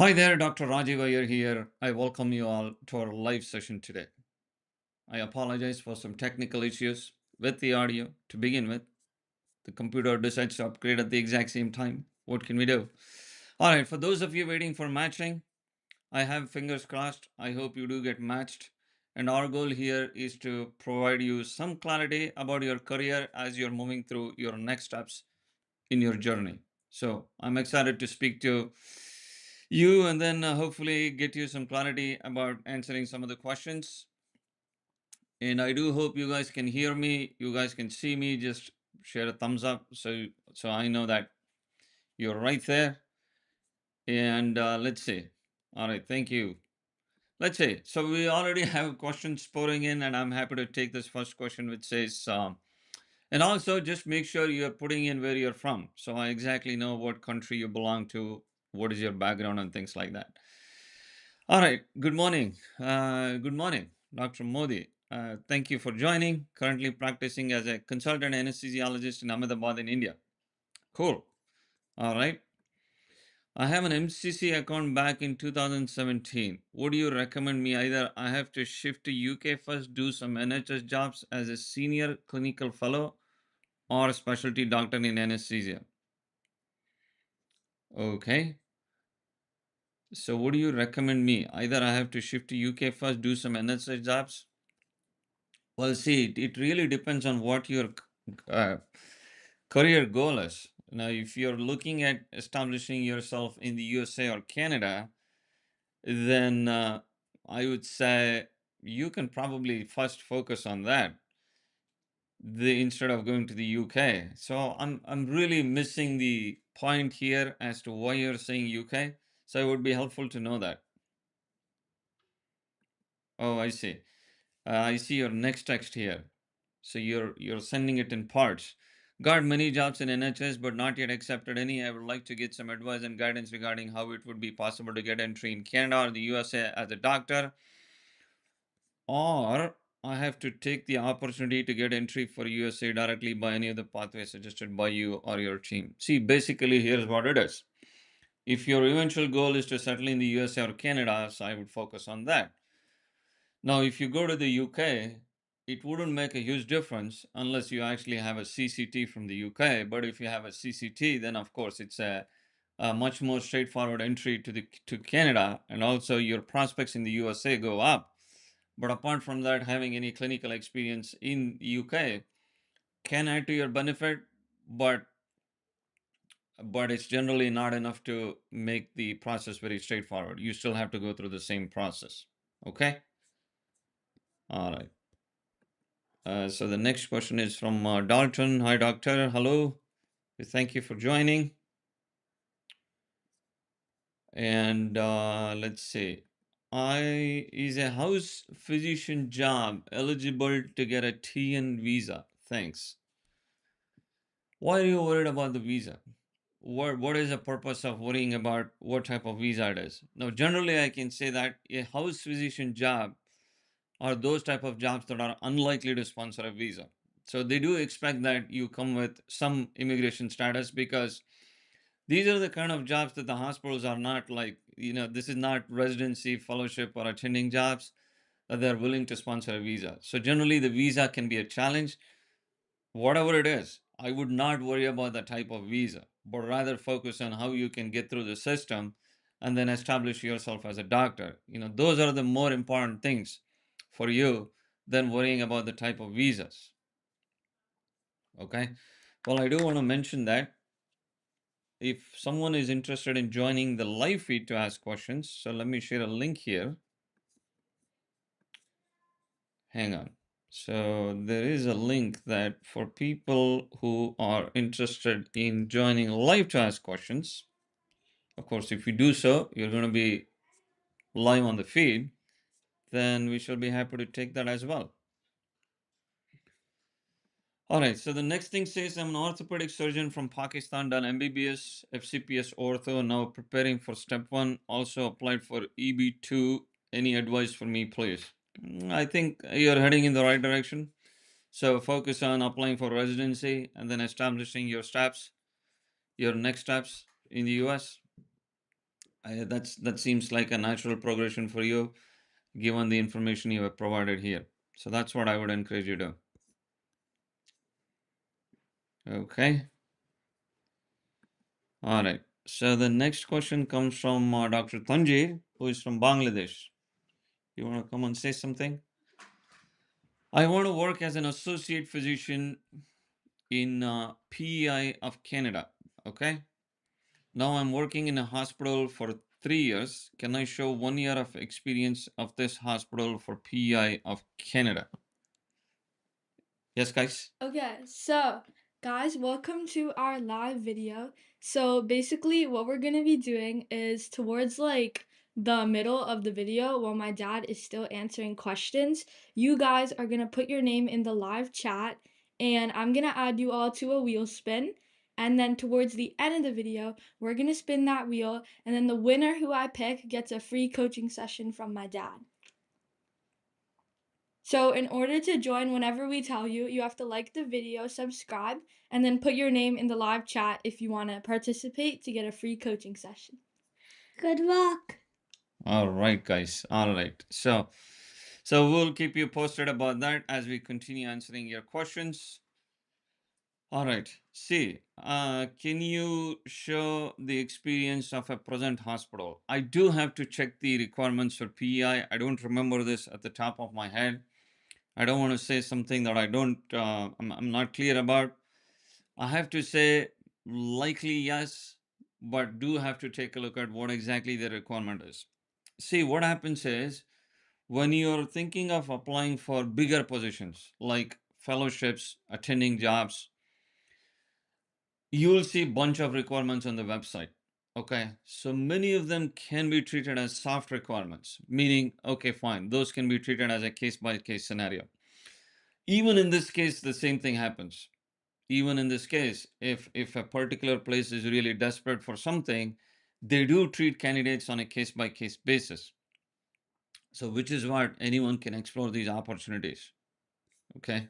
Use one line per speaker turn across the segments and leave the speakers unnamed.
Hi there, Dr. Rajeev Iyer here. I welcome you all to our live session today. I apologize for some technical issues with the audio to begin with. The computer decides to upgrade at the exact same time. What can we do? All right, for those of you waiting for matching, I have fingers crossed. I hope you do get matched. And our goal here is to provide you some clarity about your career as you're moving through your next steps in your journey. So I'm excited to speak to you and then hopefully get you some clarity about answering some of the questions. And I do hope you guys can hear me. You guys can see me. Just share a thumbs up so I know that you're right there. And let's see. All right, thank you. Let's see. So we already have questions pouring in, and I'm happy to take this first question, which says, and also just make sure you're putting in where you're from. So I exactly know what country you belong to, what is your background, and things like that. All right. Good morning. Good morning, Dr. Modi. Thank you for joining. Currently practicing as a consultant anesthesiologist in Ahmedabad in India. Cool. All right. I have an MCC account back in 2017. Would you recommend me either I have to shift to UK first, do some NHS jobs as a senior clinical fellow, or specialty doctor in anesthesia? Okay. So what do you recommend me? Either I have to shift to UK first, do some NHS jobs. Well, see, it really depends on what your uh, career goal is. Now, if you're looking at establishing yourself in the USA or Canada, then I would say you can probably first focus on that instead of going to the UK. So I'm really missing the point here as to why you're saying UK. So it would be helpful to know that. Oh, I see. I see your next text here. So you're sending it in parts. Got many jobs in NHS, but not yet accepted any. I would like to get some advice and guidance regarding how it would be possible to get entry in Canada or the USA as a doctor, or I have to take the opportunity to get entry for USA directly by any of the pathways suggested by you or your team. See, basically, here's what it is. If your eventual goal is to settle in the USA or Canada, so I would focus on that. Now, if you go to the UK, it wouldn't make a huge difference unless you actually have a CCT from the UK. But if you have a CCT, then of course it's a much more straightforward entry to Canada, and also your prospects in the USA go up. But apart from that, having any clinical experience in the UK can add to your benefit, but it's generally not enough to make the process very straightforward. You still have to go through the same process. Okay. All right. So the next question is from Dalton. Hi, doctor. Hello. Thank you for joining. And let's see. Is a house physician job eligible to get a TN visa? Thanks. Why are you worried about the visa? What is the purpose of worrying about what type of visa it is? Now, generally, I can say that a house physician job are those type of jobs that are unlikely to sponsor a visa. So they do expect that you come with some immigration status, because these are the kind of jobs that the hospitals are not like, this is not residency, fellowship, or attending jobs that they're willing to sponsor a visa. So generally the visa can be a challenge. Whatever it is, I would not worry about the type of visa, but rather focus on how you can get through the system and then establish yourself as a doctor. Those are the more important things for you than worrying about the type of visas. Okay. Well, I do want to mention that if someone is interested in joining the live feed to ask questions, so let me share a link here. Hang on. So there is a link that for people who are interested in joining live to ask questions. Of course, if you do so, you're going to be live on the feed, then we shall be happy to take that as well. All right, so the next thing says I'm an orthopedic surgeon from Pakistan, done MBBS, FCPS ortho, now preparing for step 1, also applied for EB2. Any advice for me, please? I think you're heading in the right direction. So focus on applying for residency and then establishing your steps, your next steps in the US. That seems like a natural progression for you, given the information you have provided here. So that's what I would encourage you to. Okay. All right. So the next question comes from Dr. Tanjir, who is from Bangladesh. You want to come and say something? I want to work as an associate physician in PEI of Canada. Okay. Now I'm working in a hospital for 3 years. Can I show 1 year of experience of this hospital for PEI of Canada? Yes, guys.
Okay, so guys, welcome to our live video. So basically, what we're gonna be doing is towards like the middle of the video while my dad is still answering questions, you guys are gonna put your name in the live chat and I'm gonna add you all to a wheel spin. And then towards the end of the video, we're gonna spin that wheel, and then the winner who I pick gets a free coaching session from my dad. So in order to join whenever we tell you, you have to like the video, subscribe, and then put your name in the live chat if you want to participate to get a free coaching session. Good luck.
All right, guys. All right. So we'll keep you posted about that as we continue answering your questions. All right. See, can you show the experience of a present hospital? I do have to check the requirements for PEI. I don't remember this at the top of my head. I don't want to say something that I'm not clear about. I have to say likely yes, but do have to take a look at what exactly the requirement is. See, what happens is when you're thinking of applying for bigger positions like fellowships, attending jobs, you will see a bunch of requirements on the website. Okay, so many of them can be treated as soft requirements, meaning, okay, fine, those can be treated as a case by case scenario. Even in this case, the same thing happens. Even in this case, if a particular place is really desperate for something, they do treat candidates on a case by case basis. So, which is what anyone can explore these opportunities. Okay.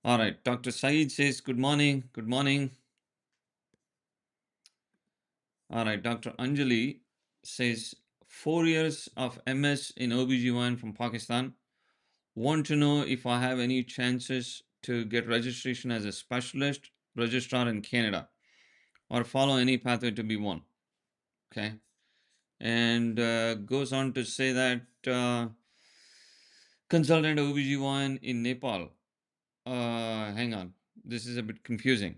All right. Dr. Saeed says, good morning. Good morning. All right. Dr. Anjali says, 4 years of MS in OBGYN from Pakistan. Want to know if I have any chances to get registration as a specialist registrar in Canada or follow any pathway to be one. Okay. And goes on to say that consultant OBGYN in Nepal. Hang on. This is a bit confusing.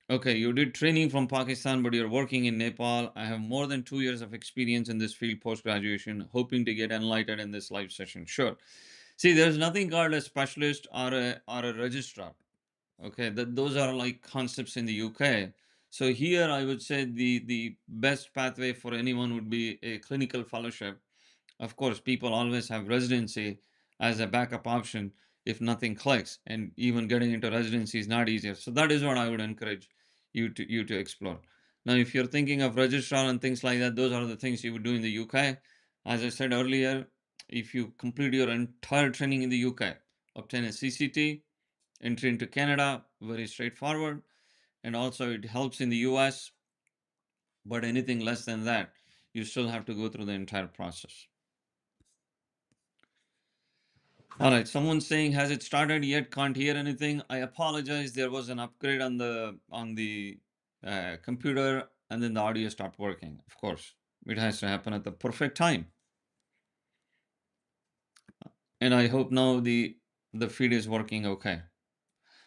Okay, you did training from Pakistan, but you're working in Nepal. I have more than 2 years of experience in this field post graduation, hoping to get enlightened in this live session. Sure. See, there's nothing called a specialist or a registrar. Okay, those are like concepts in the UK. So here I would say the best pathway for anyone would be a clinical fellowship. Of course, people always have residency as a backup option if nothing clicks, and even getting into residency is not easier. So that is what I would encourage you to explore. Now, if you're thinking of registrar and things like that, those are the things you would do in the UK. As I said earlier, if you complete your entire training in the UK, obtain a CCT, entry into Canada, very straightforward, and also it helps in the US. But anything less than that, you still have to go through the entire process. All right, someone's saying, has it started yet? Can't hear anything. I apologize. There was an upgrade on the computer, and then the audio stopped working. Of course, it has to happen at the perfect time. And I hope now the feed is working okay.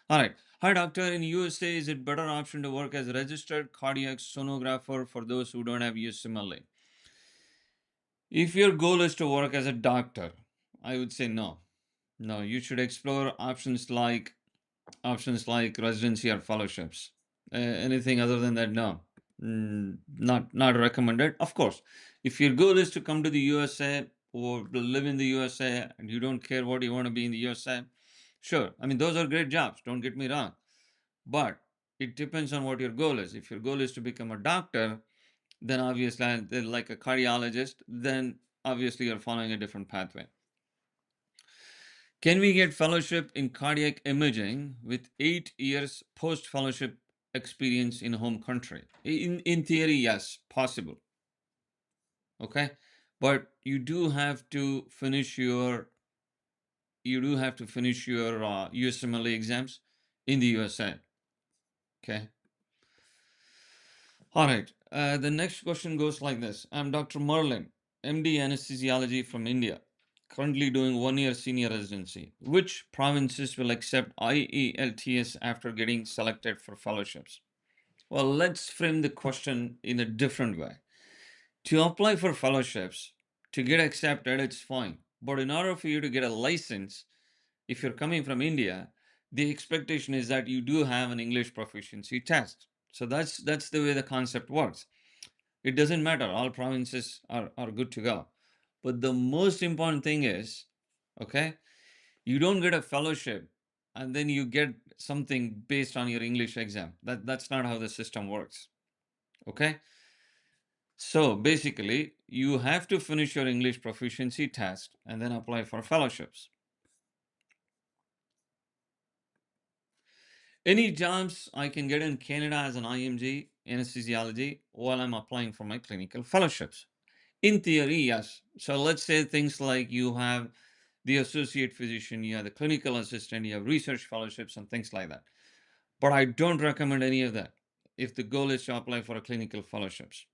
All right. Hi, doctor. In USA, is it better option to work as a registered cardiac sonographer for those who don't have USMLE? If your goal is to work as a doctor, I would say no. No, you should explore options like residency or fellowships. Anything other than that, no. Not recommended. Of course, if your goal is to come to the USA or to live in the USA and you don't care what you want to be in the USA, sure. I mean, those are great jobs. Don't get me wrong, but it depends on what your goal is. If your goal is to become a doctor, then obviously, like a cardiologist, then obviously you're following a different pathway. Can we get fellowship in cardiac imaging with 8 years post fellowship experience in home country. In theory, yes, possible. Okay, but you do have to finish your USMLE exams in the USA. Okay. All right. The next question goes like this. I'm Dr. Merlin, MD Anesthesiology from India, currently doing 1 year senior residency. Which provinces will accept IELTS after getting selected for fellowships? Well, let's frame the question in a different way. To apply for fellowships, to get accepted, it's fine. But in order for you to get a license, if you're coming from India, the expectation is that you do have an English proficiency test. So that's the way the concept works. It doesn't matter, all provinces are good to go. But the most important thing is, okay, you don't get a fellowship and then you get something based on your English exam. That's not how the system works. Okay? So basically, you have to finish your English proficiency test and then apply for fellowships. Any jobs I can get in Canada as an IMG, anesthesiology, while I'm applying for my clinical fellowships? In theory, yes. So let's say things like you have the associate physician, you have the clinical assistant, you have research fellowships, and things like that. But I don't recommend any of that if the goal is to apply for a clinical fellowships.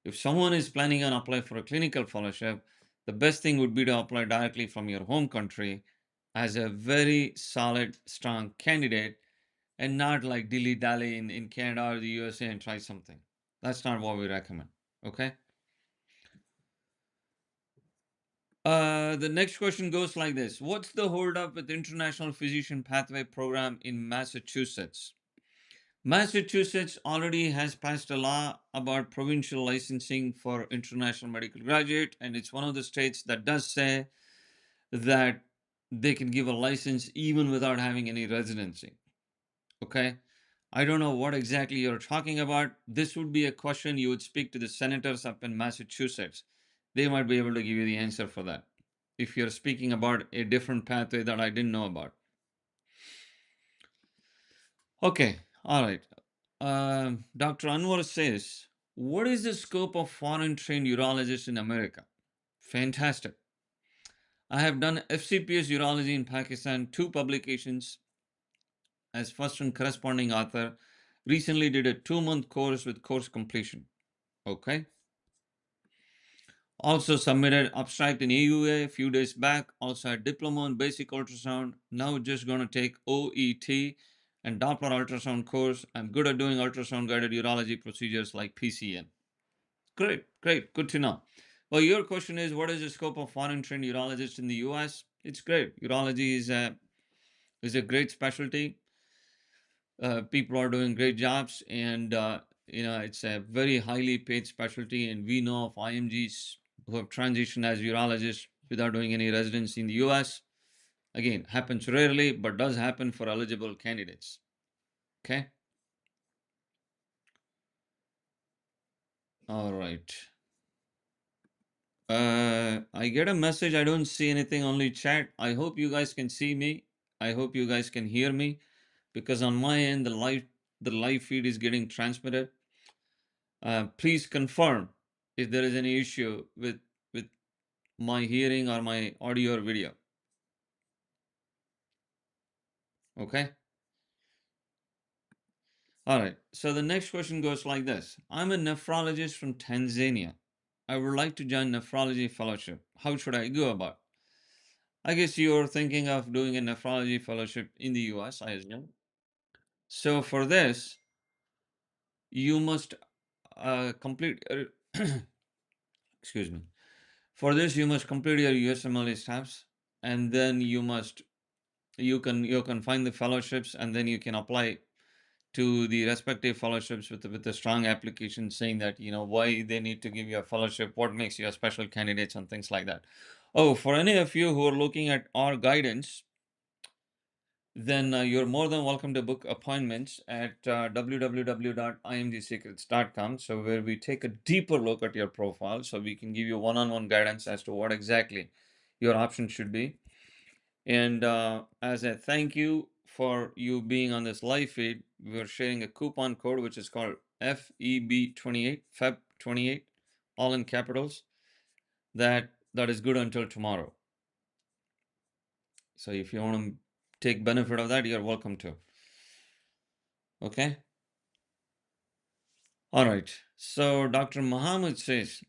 If someone is planning on applying for a clinical fellowship, the best thing would be to apply directly from your home country as a very solid, strong candidate and not like dilly dally in Canada or the USA and try something. That's not what we recommend. Okay. The next question goes like this. What's the holdup with International Physician Pathway Program in Massachusetts? Massachusetts already has passed a law about provincial licensing for international medical graduate, and it's one of the states that does say that they can give a license even without having any residency. Okay. I don't know what exactly you're talking about. This would be a question you would speak to the senators up in Massachusetts. They might be able to give you the answer for that. If you're speaking about a different pathway that I didn't know about. Okay, all right. Dr. Anwar says, what is the scope of foreign trained urologists in America? Fantastic. I have done FCPS urology in Pakistan, 2 publications as first and corresponding author. Recently did a 2 month course with course completion. Okay. Also submitted abstract in AUA a few days back. Also had diploma in basic ultrasound. Now just going to take OET and Doppler ultrasound course. I'm good at doing ultrasound guided urology procedures like PCN. Great, great, good to know. Well, your question is, what is the scope of foreign trained urologists in the US? It's great. Urology is a great specialty. People are doing great jobs, and it's a very highly paid specialty. And we know of IMGs who have transitioned as urologists without doing any residency in the US. Again, happens rarely, but does happen for eligible candidates. Okay. All right. I get a message. I don't see anything, only chat. I hope you guys can see me. I hope you guys can hear me, because on my end the live feed is getting transmitted. Please confirm if there is any issue with my hearing or my audio or video. Okay. All right. So the next question goes like this. I'm a nephrologist from Tanzania. I would like to join nephrology fellowship. How should I go about? I guess you're thinking of doing a nephrology fellowship in the US, I assume. So for this, you must complete. Excuse me. For this, you must complete your USMLE steps, and then you can find the fellowships, and then you can apply to the respective fellowships with a strong application saying that why they need to give you a fellowship, what makes you a special candidates, and things like that. Oh, for any of you who are looking at our guidance, then you're more than welcome to book appointments at www.imgsecrets.com. So where we take a deeper look at your profile, so we can give you one-on-one guidance as to what exactly your options should be. And as a thank you for you being on this live feed, we're sharing a coupon code which is called FEB28, FEB28, all in capitals. That is good until tomorrow. So if you want to take benefit of that, you're welcome to. Okay. All right. So Dr. Muhammad says,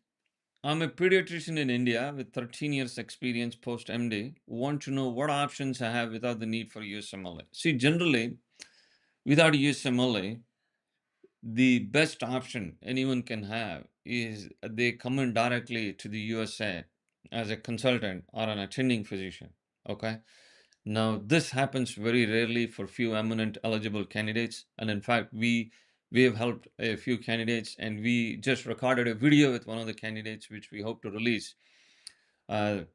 I'm a pediatrician in India with 13 years experience post MD. Want to know what options I have without the need for USMLE. See, generally, without USMLE, the best option anyone can have is they come in directly to the USA as a consultant or an attending physician. Okay. Now, this happens very rarely for few eminent eligible candidates. And in fact, we have helped a few candidates, and we just recorded a video with one of the candidates, which we hope to release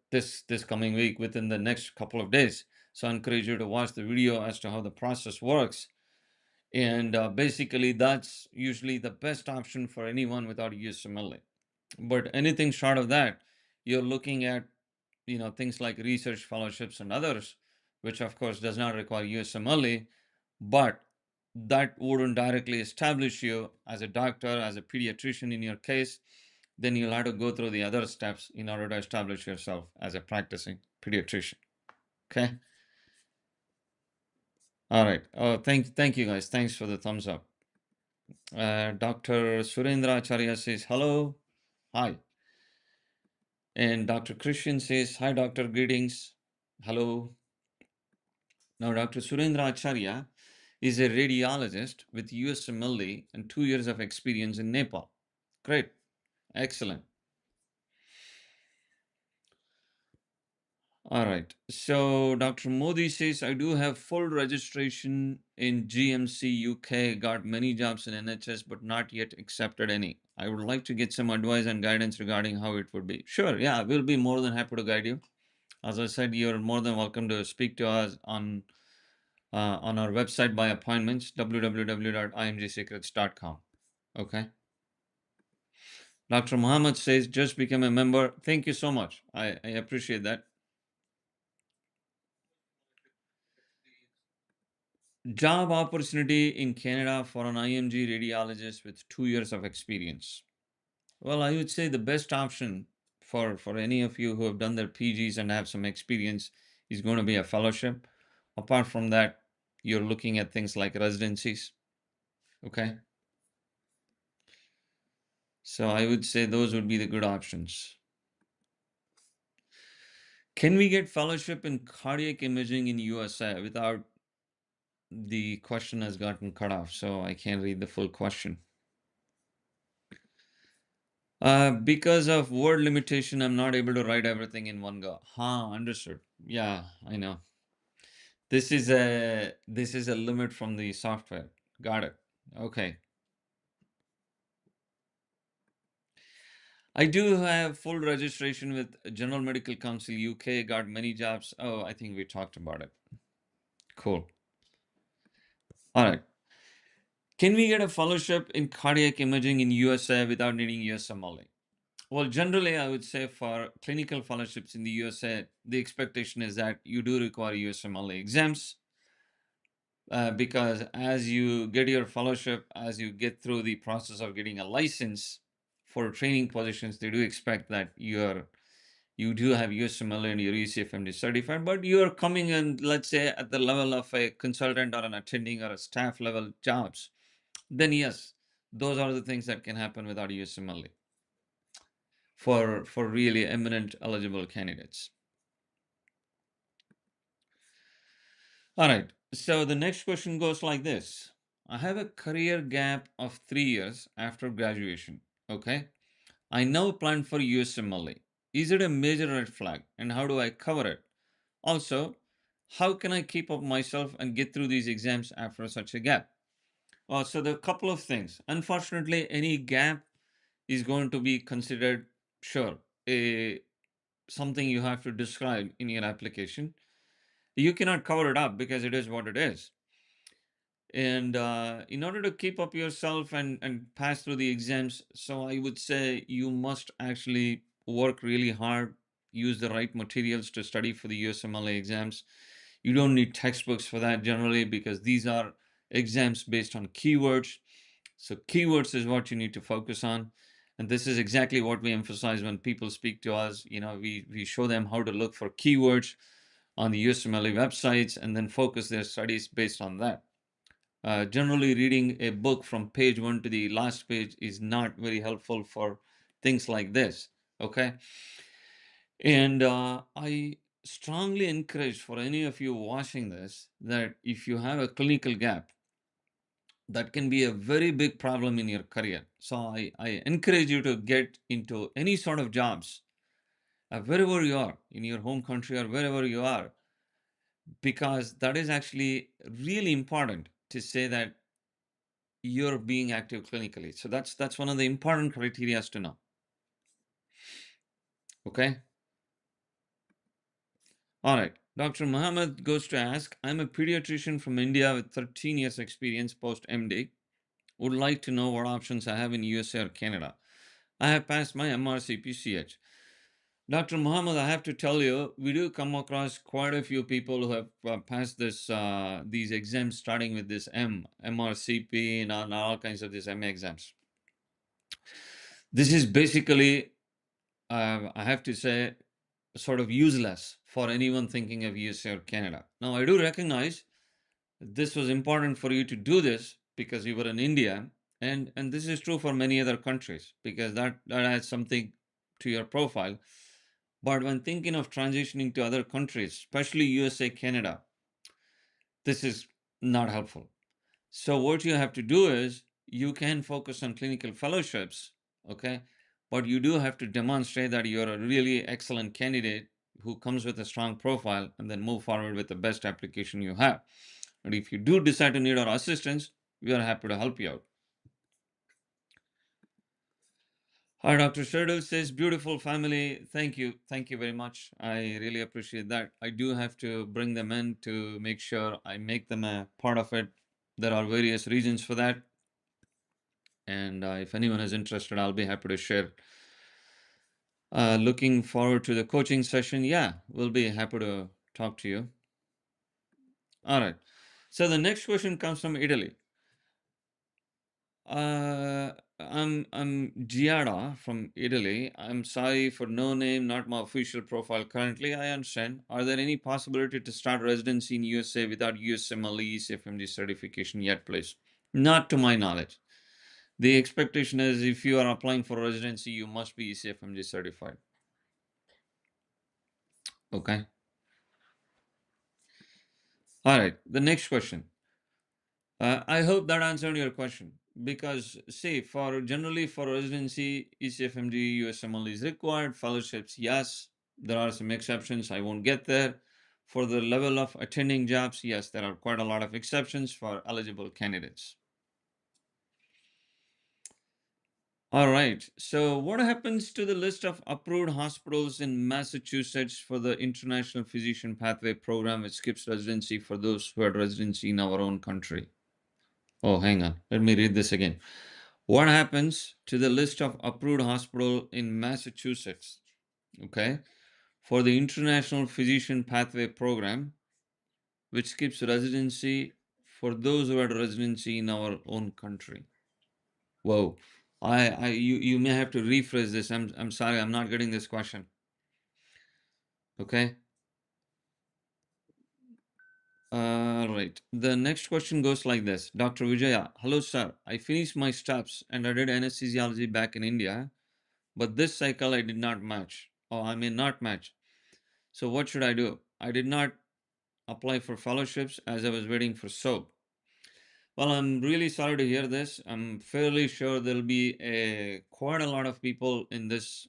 this coming week within the next couple of days. So I encourage you to watch the video as to how the process works. And basically, that's usually the best option for anyone without USMLE. But anything short of that, you're looking at things like research fellowships and others, which of course does not require USMLE, but that wouldn't directly establish you as a doctor, as a pediatrician in your case. Then you'll have to go through the other steps in order to establish yourself as a practicing pediatrician. Okay. All right. Oh, thank you guys. Thanks for the thumbs up. Dr. Surendra Acharya says hello. Hi. And Dr. Christian says hi, doctor. Greetings. Hello. Now, Dr. Surendra Acharya is a radiologist with USMLE and 2 years of experience in Nepal. Great. Excellent. All right. So Dr. Modi says, I do have full registration in GMC UK, got many jobs in NHS, but not yet accepted any. I would like to get some advice and guidance regarding how it would be. Sure. Yeah, we'll be more than happy to guide you. As I said, you're more than welcome to speak to us on our website by appointments, www.imgsecrets.com. Okay. Dr. Muhammad says, just become a member. Thank you so much. I appreciate that. Job opportunity in Canada for an IMG radiologist with 2 years of experience. Well, I would say the best option for any of you who have done their PGs and have some experience is going to be a fellowship. Apart from that, you're looking at things like residencies. Okay. So I would say those would be the good options. Can we get fellowship in cardiac imaging in USA without the question has gotten cut off? So I can't read the full question. Because of word limitation, I'm not able to write everything in one go. Understood. Yeah, I know. This is a limit from the software. Got it. Okay. I do have full registration with General Medical Council UK, got many jobs. Oh, I think we talked about it. Cool. All right. Can we get a fellowship in cardiac imaging in USA without needing USMLE? Well, generally, I would say for clinical fellowships in the USA, the expectation is that you do require USMLE exams because as you get your fellowship, as you get through the process of getting a license for training positions, they do expect that you do have USMLE and you're ECFMD certified, but you're coming in, let's say, at the level of a consultant or an attending or a staff level jobs, then yes, those are the things that can happen without USMLE for really eminent eligible candidates. All right. So the next question goes like this. I have a career gap of 3 years after graduation. Okay. I now plan for USMLE. Is it a major red flag and how do I cover it? Also, how can I keep up myself and get through these exams after such a gap? So there are a couple of things. Unfortunately, any gap is going to be considered, sure, a something you have to describe in your application. You cannot cover it up because it is what it is. And in order to keep up yourself and pass through the exams, so I would say you must actually work really hard, use the right materials to study for the USMLE exams. You don't need textbooks for that generally because these are exams based on keywords. So keywords is what you need to focus on. And this is exactly what we emphasize when people speak to us. We show them how to look for keywords on the USMLE websites and then focus their studies based on that. Generally, reading a book from page one to the last page is not very helpful for things like this. Okay. And I strongly encourage for any of you watching this that if you have a clinical gap, that can be a very big problem in your career. So I encourage you to get into any sort of jobs, wherever you are, in your home country or wherever you are, because that is actually really important to say that you're being active clinically. So that's one of the important criteria to know. Okay. All right. Dr. Muhammad goes to ask, I'm a pediatrician from India with 13 years experience post MD. Would like to know what options I have in USA or Canada. I have passed my MRC PCH. Dr. Muhammad, I have to tell you, we do come across quite a few people who have passed these exams, starting with this MRCP, and all kinds of these MA exams. This is basically, I have to say, sort of useless for anyone thinking of USA or Canada. Now, I do recognize this was important for you to do this because you were in India, and this is true for many other countries because that adds something to your profile. But when thinking of transitioning to other countries, especially USA, Canada, this is not helpful. So what you have to do is you can focus on clinical fellowships, okay? But you do have to demonstrate that you're a really excellent candidate who comes with a strong profile and then move forward with the best application you have. And if you do decide to need our assistance, we are happy to help you out. Hi, Dr. Sherdal says, beautiful family. Thank you. Thank you very much. I really appreciate that. I do have to bring them in to make sure I make them a part of it. There are various reasons for that. And if anyone is interested, I'll be happy to share. Looking forward to the coaching session. Yeah, we'll be happy to talk to you. All right. So the next question comes from Italy. I'm Giada from Italy. I'm sorry for no name, not my official profile currently. I understand. Are there any possibility to start residency in USA without USMLE CFMG certification yet, please? Not to my knowledge. The expectation is if you are applying for residency, you must be ECFMG certified. Okay. All right. The next question. I hope that answered your question because see, for generally for residency, ECFMG USML is required. Fellowships, yes. There are some exceptions. I won't get there. For the level of attending jobs, yes, there are quite a lot of exceptions for eligible candidates. All right. So, what happens to the list of approved hospitals in Massachusetts for the International Physician Pathway Program, which skips residency for those who had residency in our own country? Oh, hang on. Let me read this again. What happens to the list of approved hospital in Massachusetts, okay, for the International Physician Pathway Program, which skips residency for those who had residency in our own country? Whoa. You may have to rephrase this. I'm sorry, I'm not getting this question. Okay. Right. The next question goes like this. Dr. Vijaya, hello sir. I finished my steps and I did anesthesiology back in India, but this cycle I did not match. Oh, I may not match. So what should I do? I did not apply for fellowships as I was waiting for SOAP. Well, I'm really sorry to hear this. I'm fairly sure there'll be quite a lot of people in this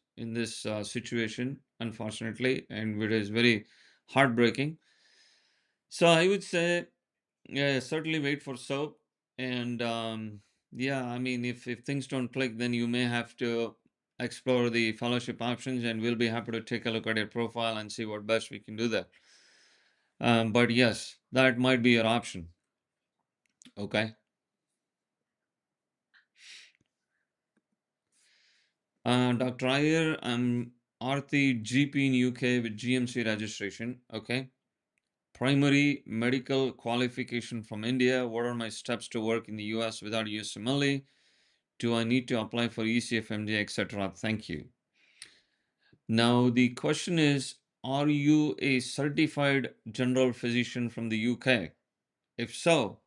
situation, unfortunately, and it is very heartbreaking. So I would say, yeah, certainly wait for SOAP, and yeah, I mean, if things don't click, then you may have to explore the fellowship options, and we'll be happy to take a look at your profile and see what best we can do there. But yes, that might be your option. Okay. Dr. Iyer, I'm Arthi GP in UK with GMC registration. Okay. primary medical qualification from India. What are my steps to work in the US without USMLE? Do I need to apply for ECFMJ, etc.? Thank you. Now, the question is, are you a certified general physician from the UK? If so,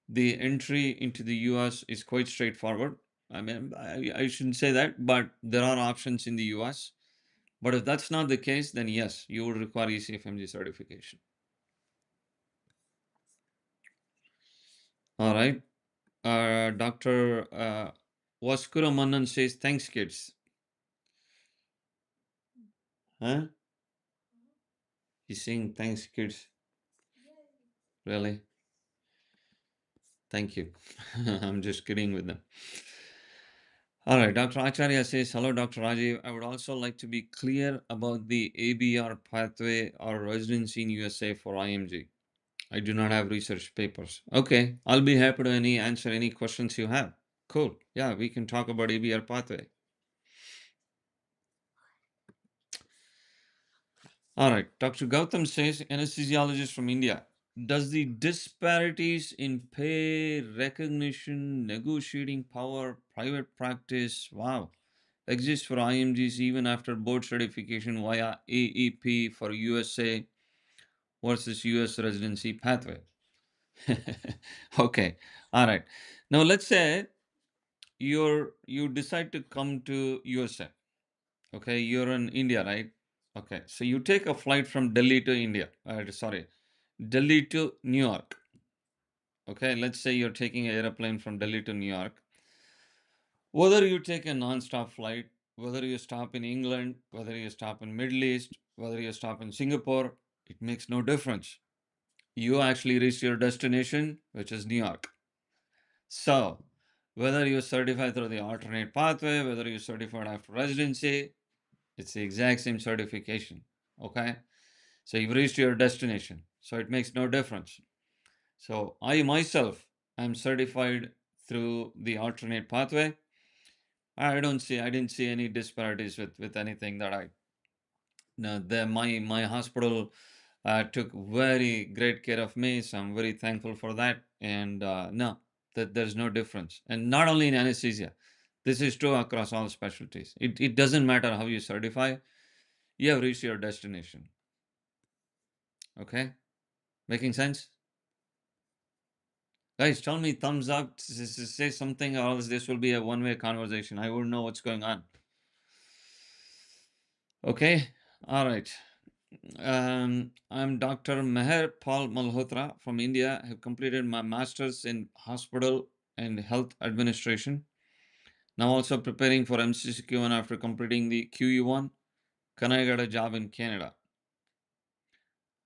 the entry into the US is quite straightforward. I mean, I shouldn't say that, but there are options in the US. But if that's not the case, then yes, you will require ECFMG certification. All right. Dr. Vaskura Mannan says, thanks, kids. Huh? He's saying, thanks, kids. Really? Thank you. I'm just kidding with them. All right. Dr. Acharya says, hello, Dr. Rajeev. I would also like to be clear about the ABR pathway or residency in USA for IMG. I do not have research papers. Okay. I'll be happy to answer any questions you have. Cool. Yeah, we can talk about ABR pathway. All right. Dr. Gautam says, anesthesiologist from India. Does the disparities in pay, recognition, negotiating power, private practice, wow, exist for IMGs even after board certification via AEP for USA versus US residency pathway? Okay. All right. Now let's say you decide to come to USA. Okay, you're in India, right? Okay, so you take a flight from Delhi to India. Sorry, Delhi to New York. Okay, let's say you're taking an airplane from Delhi to New York. Whether you take a non-stop flight, whether you stop in England, whether you stop in Middle East, whether you stop in Singapore, it makes no difference. You actually reach your destination, which is New York. So, whether you certify through the alternate pathway, whether you certified after residency, it's the exact same certification. Okay, so you've reached your destination, so it makes no difference. So I myself am certified through the alternate pathway. I didn't see any disparities with anything that I. No, my hospital took very great care of me, so I'm very thankful for that. And no, that there's no difference, and not only in anesthesia. This is true across all specialties. It doesn't matter how you certify, you have reached your destination. Okay, making sense? Guys, tell me thumbs up, say something, or else this will be a one-way conversation. I wouldn't know what's going on. Okay, all right. I'm Dr. Meher Paul Malhotra from India. I have completed my master's in hospital and health administration. Now also preparing for MCCQE after completing the QE1. Can I get a job in Canada?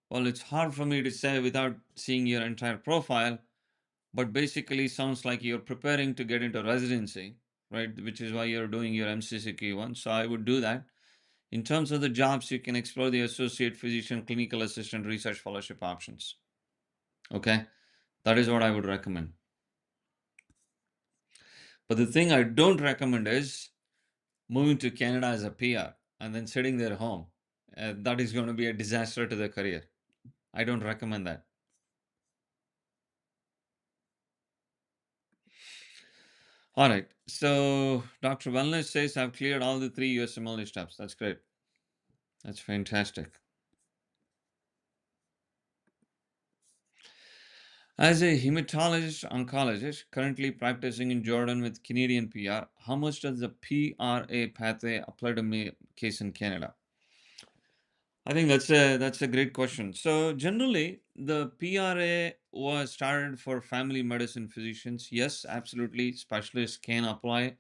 Well, it's hard for me to say without seeing your entire profile, but basically sounds like you're preparing to get into residency, right? Which is why you're doing your MCCQE1. So I would do that. In terms of the jobs, you can explore the associate physician, clinical assistant, research fellowship options. Okay, that is what I would recommend. But the thing I don't recommend is moving to Canada as a PR and then sitting there home. That is going to be a disaster to the career. I don't recommend that. All right. So Dr. Wellness says I've cleared all the 3 USMLE steps. That's great. That's fantastic. As a hematologist oncologist currently practicing in Jordan with Canadian PR, how much does the PRA pathway apply to me case in Canada? I think that's a great question. So generally, the PRA was started for family medicine physicians. Yes, absolutely, specialists can apply.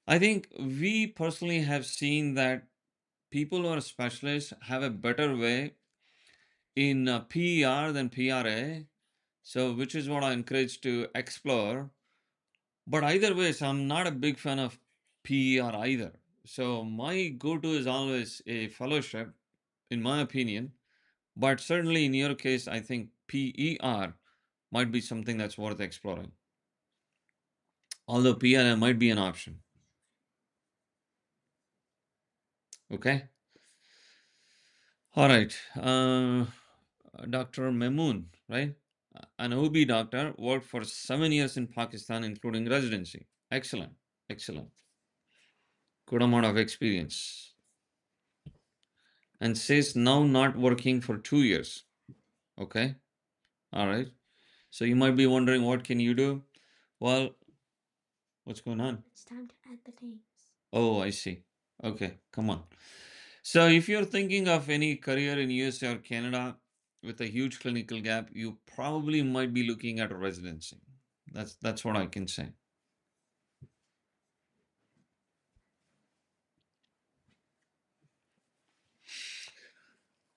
I think we personally have seen that people who are specialists have a better way in PER than PRA. So, which is what I encourage to explore. But either ways, I'm not a big fan of PER either. So, my go to is always a fellowship, in my opinion. But certainly in your case, I think PER might be something that's worth exploring. Although PRA might be an option. Okay. All right. Dr. Memoon, right? An OB doctor, worked for 7 years in Pakistan, including residency. Excellent, excellent. Good amount of experience. And says now not working for 2 years. Okay, all right. So you might be wondering, what can you do? Well, what's going on?
It's time to add the names.
Oh, I see. Okay, come on. So if you're thinking of any career in USA or Canada with a huge clinical gap, you probably might be looking at a residency. That's what I can say.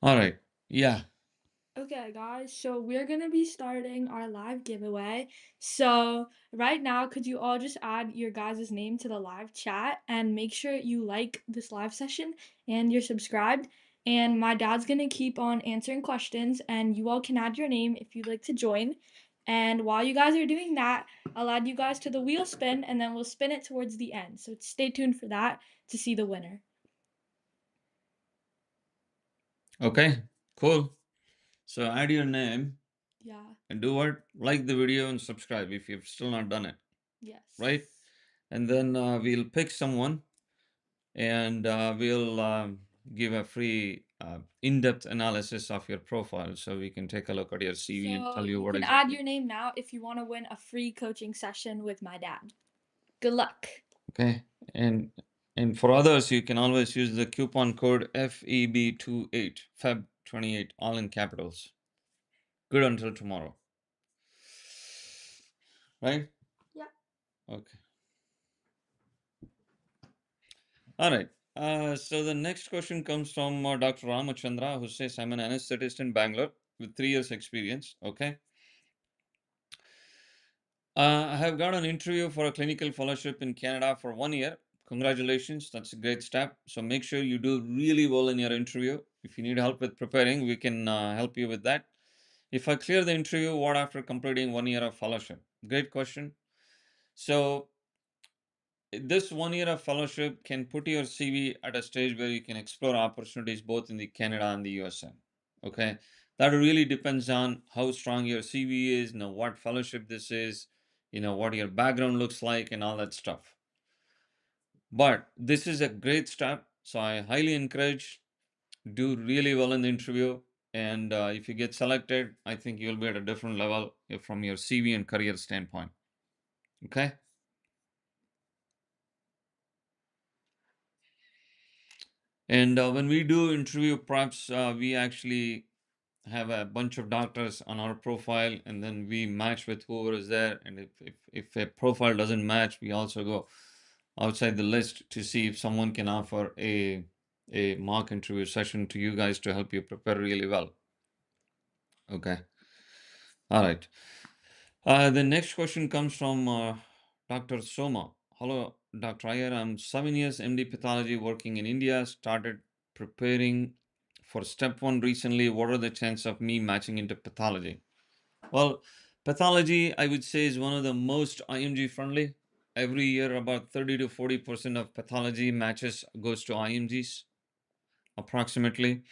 All right. Yeah.
Okay, guys, so we're gonna be starting our live giveaway. So, right now, could you all just add your guys' name to the live chat and make sure you like this live session and you're subscribed? And my dad's gonna keep on answering questions, and you all can add your name if you'd like to join. And while you guys are doing that, I'll add you guys to the wheel spin, and then we'll spin it towards the end. So, stay tuned for that to see the winner.
Okay. Cool. So add your name
Yeah,
and do what? Like the video and subscribe if you've still not done it,
yes.
right? And then we'll pick someone and we'll give a free in-depth analysis of your profile so we can take a look at your CV and
So
tell you
you
what
can add
exactly.
your name now if you want to win a free coaching session with my dad. Good luck.
Okay. And for others, you can always use the coupon code FEB28, Feb28, all in capitals. Good until tomorrow. Right?
Yeah.
Okay. All right. So the next question comes from Dr. Ramachandra, who says, I'm an anesthetist in Bangalore with 3 years experience. Okay. I have got an interview for a clinical fellowship in Canada for 1 year. Congratulations. That's a great step. So make sure you do really well in your interview. If you need help with preparing, we can help you with that. If I clear the interview, what after completing 1 year of fellowship? Great question. So this 1 year of fellowship can put your CV at a stage where you can explore opportunities both in the Canada and the USA. Okay, that really depends on how strong your CV is, what fellowship this is, what your background looks like, and all that stuff. But this is a great step, so I highly encourage, do really well in the interview, and if you get selected, I think you'll be at a different level from your CV and career standpoint. Okay. And when we do interview preps, we actually have a bunch of doctors on our profile, and then we match with whoever is there. And if a profile doesn't match, we also go outside the list to see if someone can offer a mock interview session to you guys to help you prepare really well. Okay. All right. The next question comes from Dr. Soma. Hello, Dr. Iyer. I'm 7 years MD pathology working in India. Started preparing for step one recently. What are the chances of me matching into pathology? Well, pathology, I would say, is one of the most IMG friendly. Every year, about 30 to 40% of pathology matches goes to IMGs, approximately.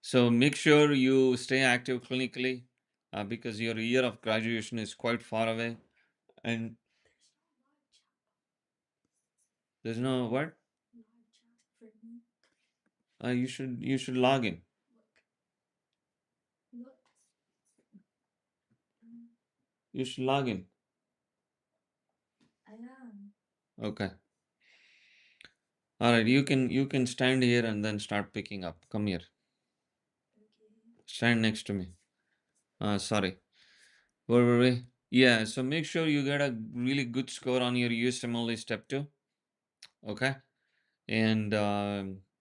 So make sure you stay active clinically because your year of graduation is quite far away. And there's no what? You should log in. You should log in. Okay. All right. You can stand here and then start picking up. Come here. Stand next to me. Sorry. Where were we? Yeah. So make sure you get a really good score on your USMLE step two. Okay. And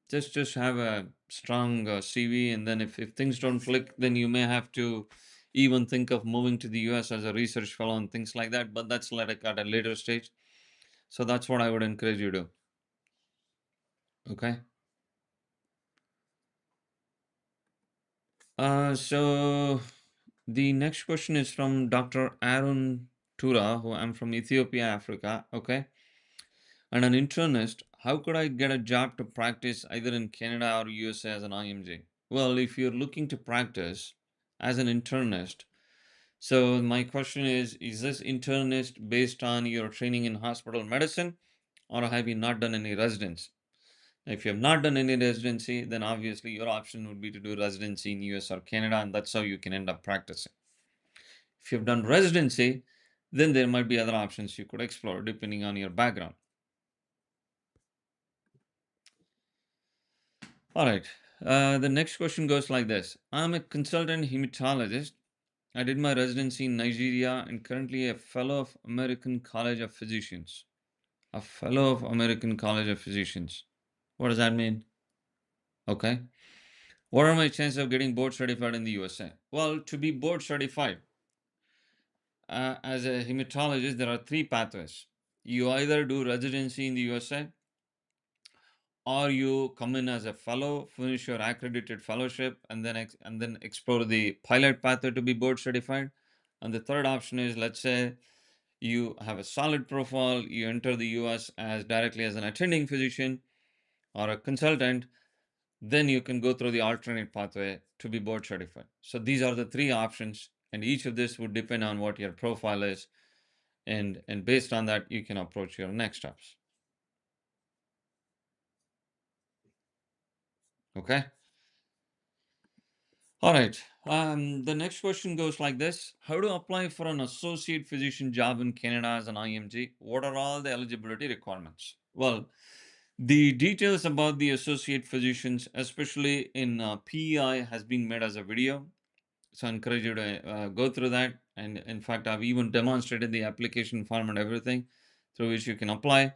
just have a strong CV. And then if things don't click, then you may have to even think of moving to the US as a research fellow and things like that. But that's like at a later stage. So that's what I would encourage you to do. Okay. So the next question is from Dr. Arun Tura, who I'm from Ethiopia, Africa. Okay. And an internist, how could I get a job to practice either in Canada or USA as an IMG? Well, if you're looking to practice, as an internist. So my question is this internist based on your training in hospital medicine, or have you not done any residency? If you have not done any residency, then obviously your option would be to do residency in US or Canada, and that's how you can end up practicing. If you've done residency, then there might be other options you could explore depending on your background. All right. The next question goes like this. I'm a consultant hematologist. I did my residency in Nigeria and currently a fellow of American College of Physicians. A fellow of American College of Physicians. What does that mean? Okay. What are my chances of getting board certified in the USA? Well, to be board certified as a hematologist, there are three pathways. You either do residency in the USA, or you come in as a fellow, finish your accredited fellowship, and then explore the pilot pathway to be board certified. And the third option is, let's say you have a solid profile, you enter the US as directly as an attending physician or a consultant, then you can go through the alternate pathway to be board certified. So these are the three options, and each of this would depend on what your profile is, and based on that, you can approach your next steps. Okay. All right. The next question goes like this. How to apply for an associate physician job in Canada as an IMG? What are all the eligibility requirements? Well, the details about the associate physicians, especially in PEI, has been made as a video. So I encourage you to go through that. And in fact, I've even demonstrated the application form and everything through which you can apply.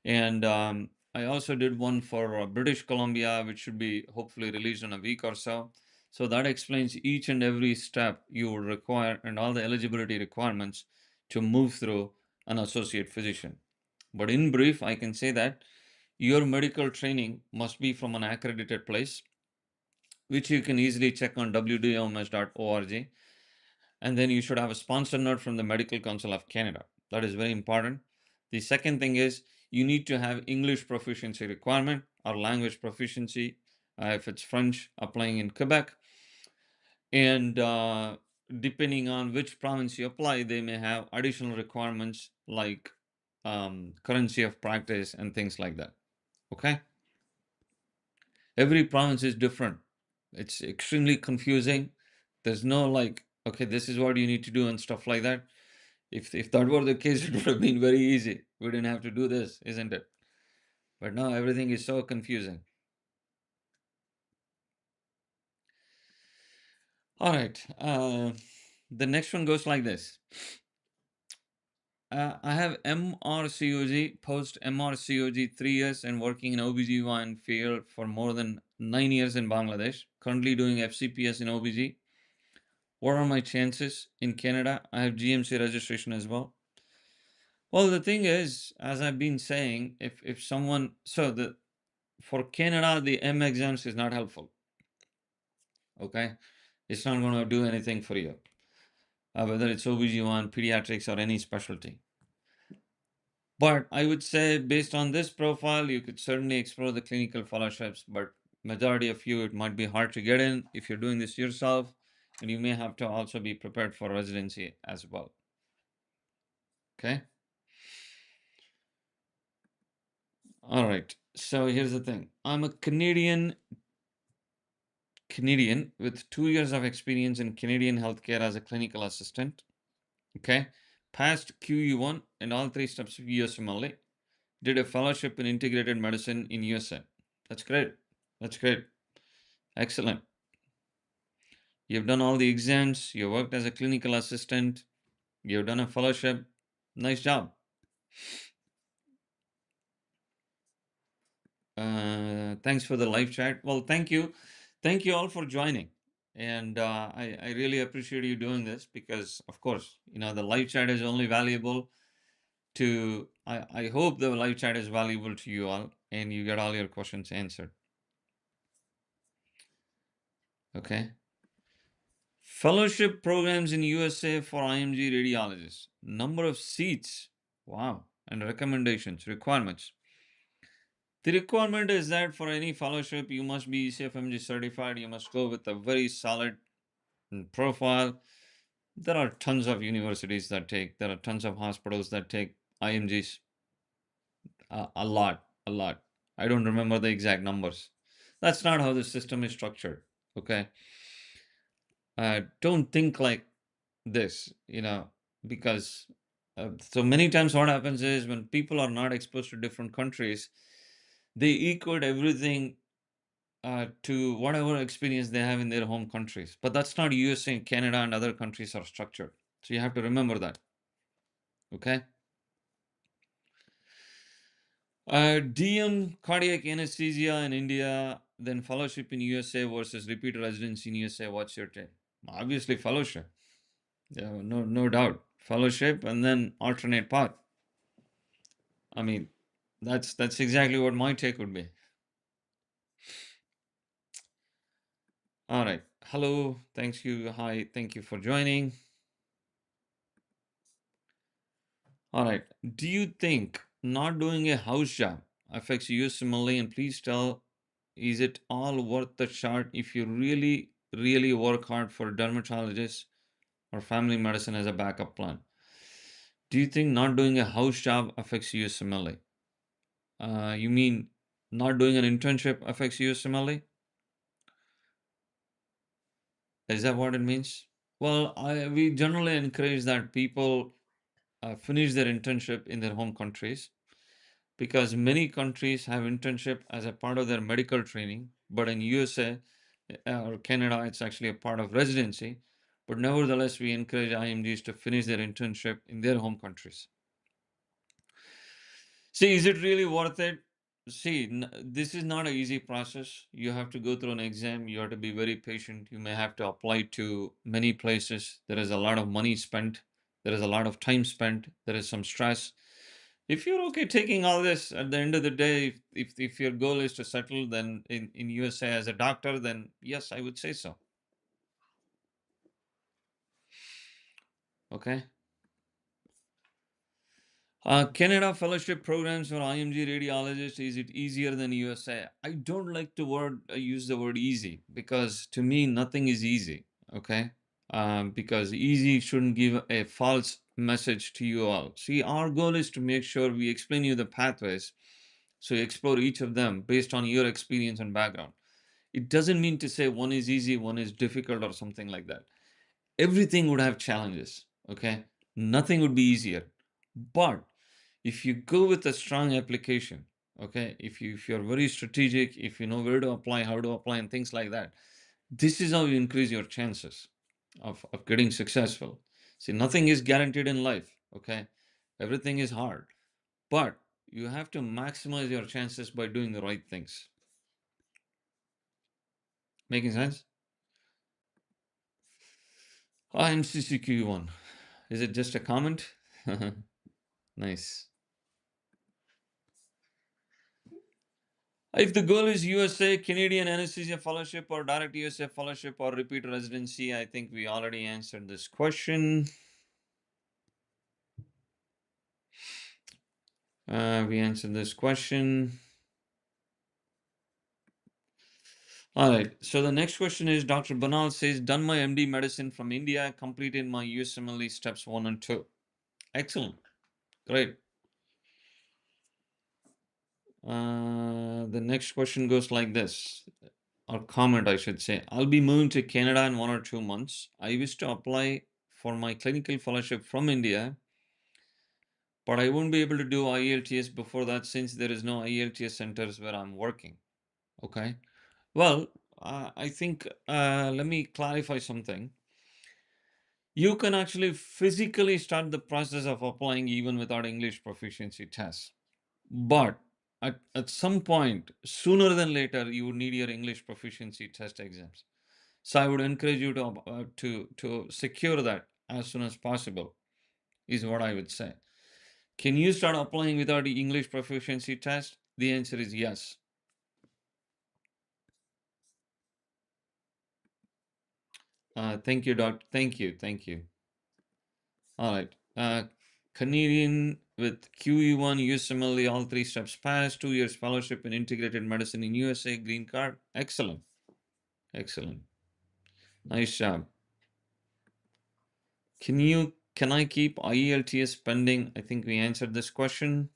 And I also did one for British Columbia, which should be hopefully released in a week or so. So that explains each and every step you will require and all the eligibility requirements to move through an associate physician. But in brief, I can say that your medical training must be from an accredited place, which you can easily check on wdoms.org. And then you should have a sponsor note from the Medical Council of Canada. That is very important. The second thing is you need to have English proficiency requirement or language proficiency. If it's French, applying in Quebec. And depending on which province you apply, they may have additional requirements like currency of practice and things like that. Okay. Every province is different. It's extremely confusing. There's no like, okay, this is what you need to do and stuff like that. If that were the case, it would have been very easy. We didn't have to do this, isn't it? But now everything is so confusing. All right. The next one goes like this. I have MRCOG, post MRCOG 3 years and working in OBGYN field for more than 9 years in Bangladesh. Currently doing FCPS in OBG. What are my chances in Canada? I have GMC registration as well. Well, the thing is, as I've been saying, if someone for Canada, the M exams is not helpful. Okay, it's not going to do anything for you, whether it's OBGYN, pediatrics, or any specialty. But I would say, based on this profile, you could certainly explore the clinical fellowships. But majority of you, it might be hard to get in if you're doing this yourself, and you may have to also be prepared for residency as well. Okay. All right. So here's the thing. I'm a Canadian with 2 years of experience in Canadian healthcare as a clinical assistant. Okay. Passed QE1 and all three steps of USMLE. Did a fellowship in integrated medicine in USA. That's great. That's great. Excellent. You've done all the exams. You worked as a clinical assistant. You've done a fellowship. Nice job. Thanks for the live chat. Well, thank you. Thank you all for joining. And I really appreciate you doing this because, of course, the live chat is only valuable I hope the live chat is valuable to you all and you get all your questions answered. Okay. Fellowship programs in USA for IMG radiologists. Number of seats. Wow. And recommendations, requirements. The requirement is that for any fellowship, you must be ECFMG certified. You must go with a very solid and profile. There are tons of universities that take, there are tons of hospitals that take IMGs, a lot, a lot. I don't remember the exact numbers. That's not how the system is structured. Okay. Don't think like this, because so many times what happens is when people are not exposed to different countries, they equate everything to whatever experience they have in their home countries. But that's not USA, Canada, and other countries are structured. So you have to remember that. Okay. DM cardiac anesthesia in India, then fellowship in USA versus repeat residency in USA. What's your take? Obviously, fellowship. Yeah, no doubt. Fellowship and then alternate path. I mean, that's exactly what my take would be. All right. Hello. Thanks you. Hi. Thank you for joining. All right. Do you think not doing a house job affects USMLE? And please tell, is it all worth the shot if you really, really work hard for a dermatologist or family medicine as a backup plan? Do you think not doing a house job affects USMLE? You mean not doing an internship affects USMLE? Is that what it means? Well, we generally encourage that people finish their internship in their home countries because many countries have internship as a part of their medical training, but in USA or Canada, it's actually a part of residency. But nevertheless, we encourage IMGs to finish their internship in their home countries. See, is it really worth it? See, this is not an easy process. You have to go through an exam. You have to be very patient. You may have to apply to many places. There is a lot of money spent. There is a lot of time spent. There is some stress. If you're okay taking all this, at the end of the day, if your goal is to settle then in USA as a doctor, then yes, I would say so. Okay. Canada fellowship programs for IMG radiologists, is it easier than USA? I don't like to use the word easy because to me nothing is easy. Okay, because easy shouldn't give a false message to you all. See, our goal is to make sure we explain you the pathways, so you explore each of them based on your experience and background. It doesn't mean to say one is easy, one is difficult, or something like that. Everything would have challenges. Okay, nothing would be easier, but if you go with a strong application, okay, if you're very strategic, if you know where to apply, how to apply, and things like that, this is how you increase your chances of getting successful. See, nothing is guaranteed in life. Okay, everything is hard, but you have to maximize your chances by doing the right things. Making sense? MCCQE1. Is it just a comment? Nice. If the goal is USA, Canadian Anesthesia Fellowship, or direct USA Fellowship, or repeat residency, I think we already answered this question. We answered this question. All right. So the next question is Dr. Banal says, done my MD medicine from India, completed my USMLE steps 1 and 2. Excellent. Great. The next question goes like this, or comment, I should say. I'll be moving to Canada in 1 or 2 months. I wish to apply for my clinical fellowship from India, but I won't be able to do IELTS before that since there is no IELTS centers where I'm working. Okay. Well, I think let me clarify something. You can actually physically start the process of applying even without English proficiency tests. But at some point, sooner than later, you would need your English proficiency test exams. So I would encourage you to secure that as soon as possible, is what I would say. Can you start applying without the English proficiency test? The answer is yes. Thank you, Doctor. Thank you. Thank you. All right. Canadian with QE1, USMLE, all 3 steps passed, 2 years fellowship in integrated medicine in USA, green card. Excellent. Excellent. Nice job. Can I keep IELTS pending? I think we answered this question.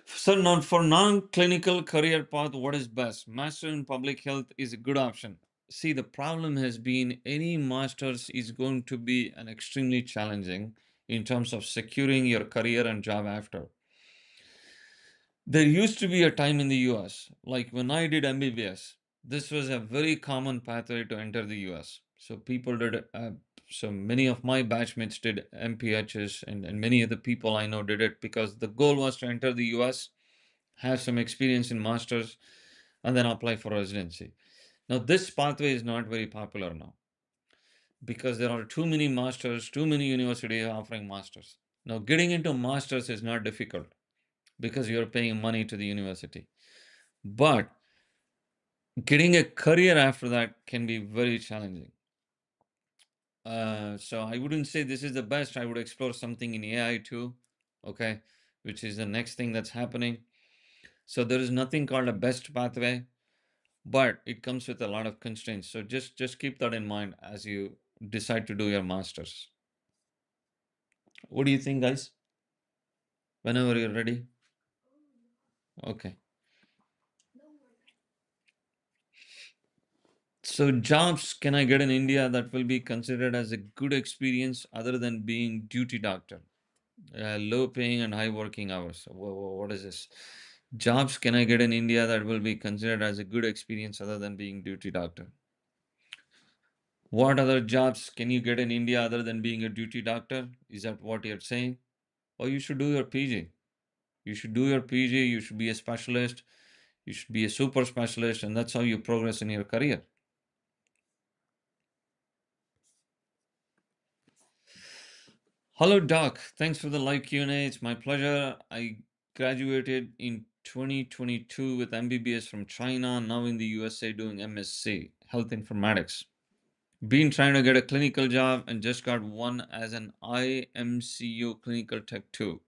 So for non-clinical career path, what is best? Master in public health is a good option. See, the problem has been any masters is going to be an extremely challenging in terms of securing your career and job after. There used to be a time in the US, like when I did MBBS, this was a very common pathway to enter the US. So people did, so many of my batchmates did MPHs, and many of the people I know did it because the goal was to enter the US, have some experience in masters, and then apply for residency. Now, this pathway is not very popular now because there are too many masters, too many universities offering masters. Now, getting into masters is not difficult because you're paying money to the university. But getting a career after that can be very challenging. So I wouldn't say this is the best. I would explore something in AI too, okay, which is the next thing that's happening. So there is nothing called a best pathway, but it comes with a lot of constraints. So just keep that in mind as you decide to do your masters. What do you think, guys? Whenever you're ready. Okay. So jobs can I get in India that will be considered as a good experience other than being duty doctor? Low paying and high working hours. What is this? Jobs can I get in India that will be considered as a good experience other than being duty doctor? What other jobs can you get in India other than being a duty doctor? Is that what you're saying? Or you should do your PG. You should do your PG, you should be a specialist, you should be a super specialist, and that's how you progress in your career. Hello, Doc. Thanks for the live Q&A. It's my pleasure. I graduated in 2022 with MBBS from China, now in the USA doing MSc, Health Informatics. Been trying to get a clinical job and just got one as an IMCU Clinical Tech 2.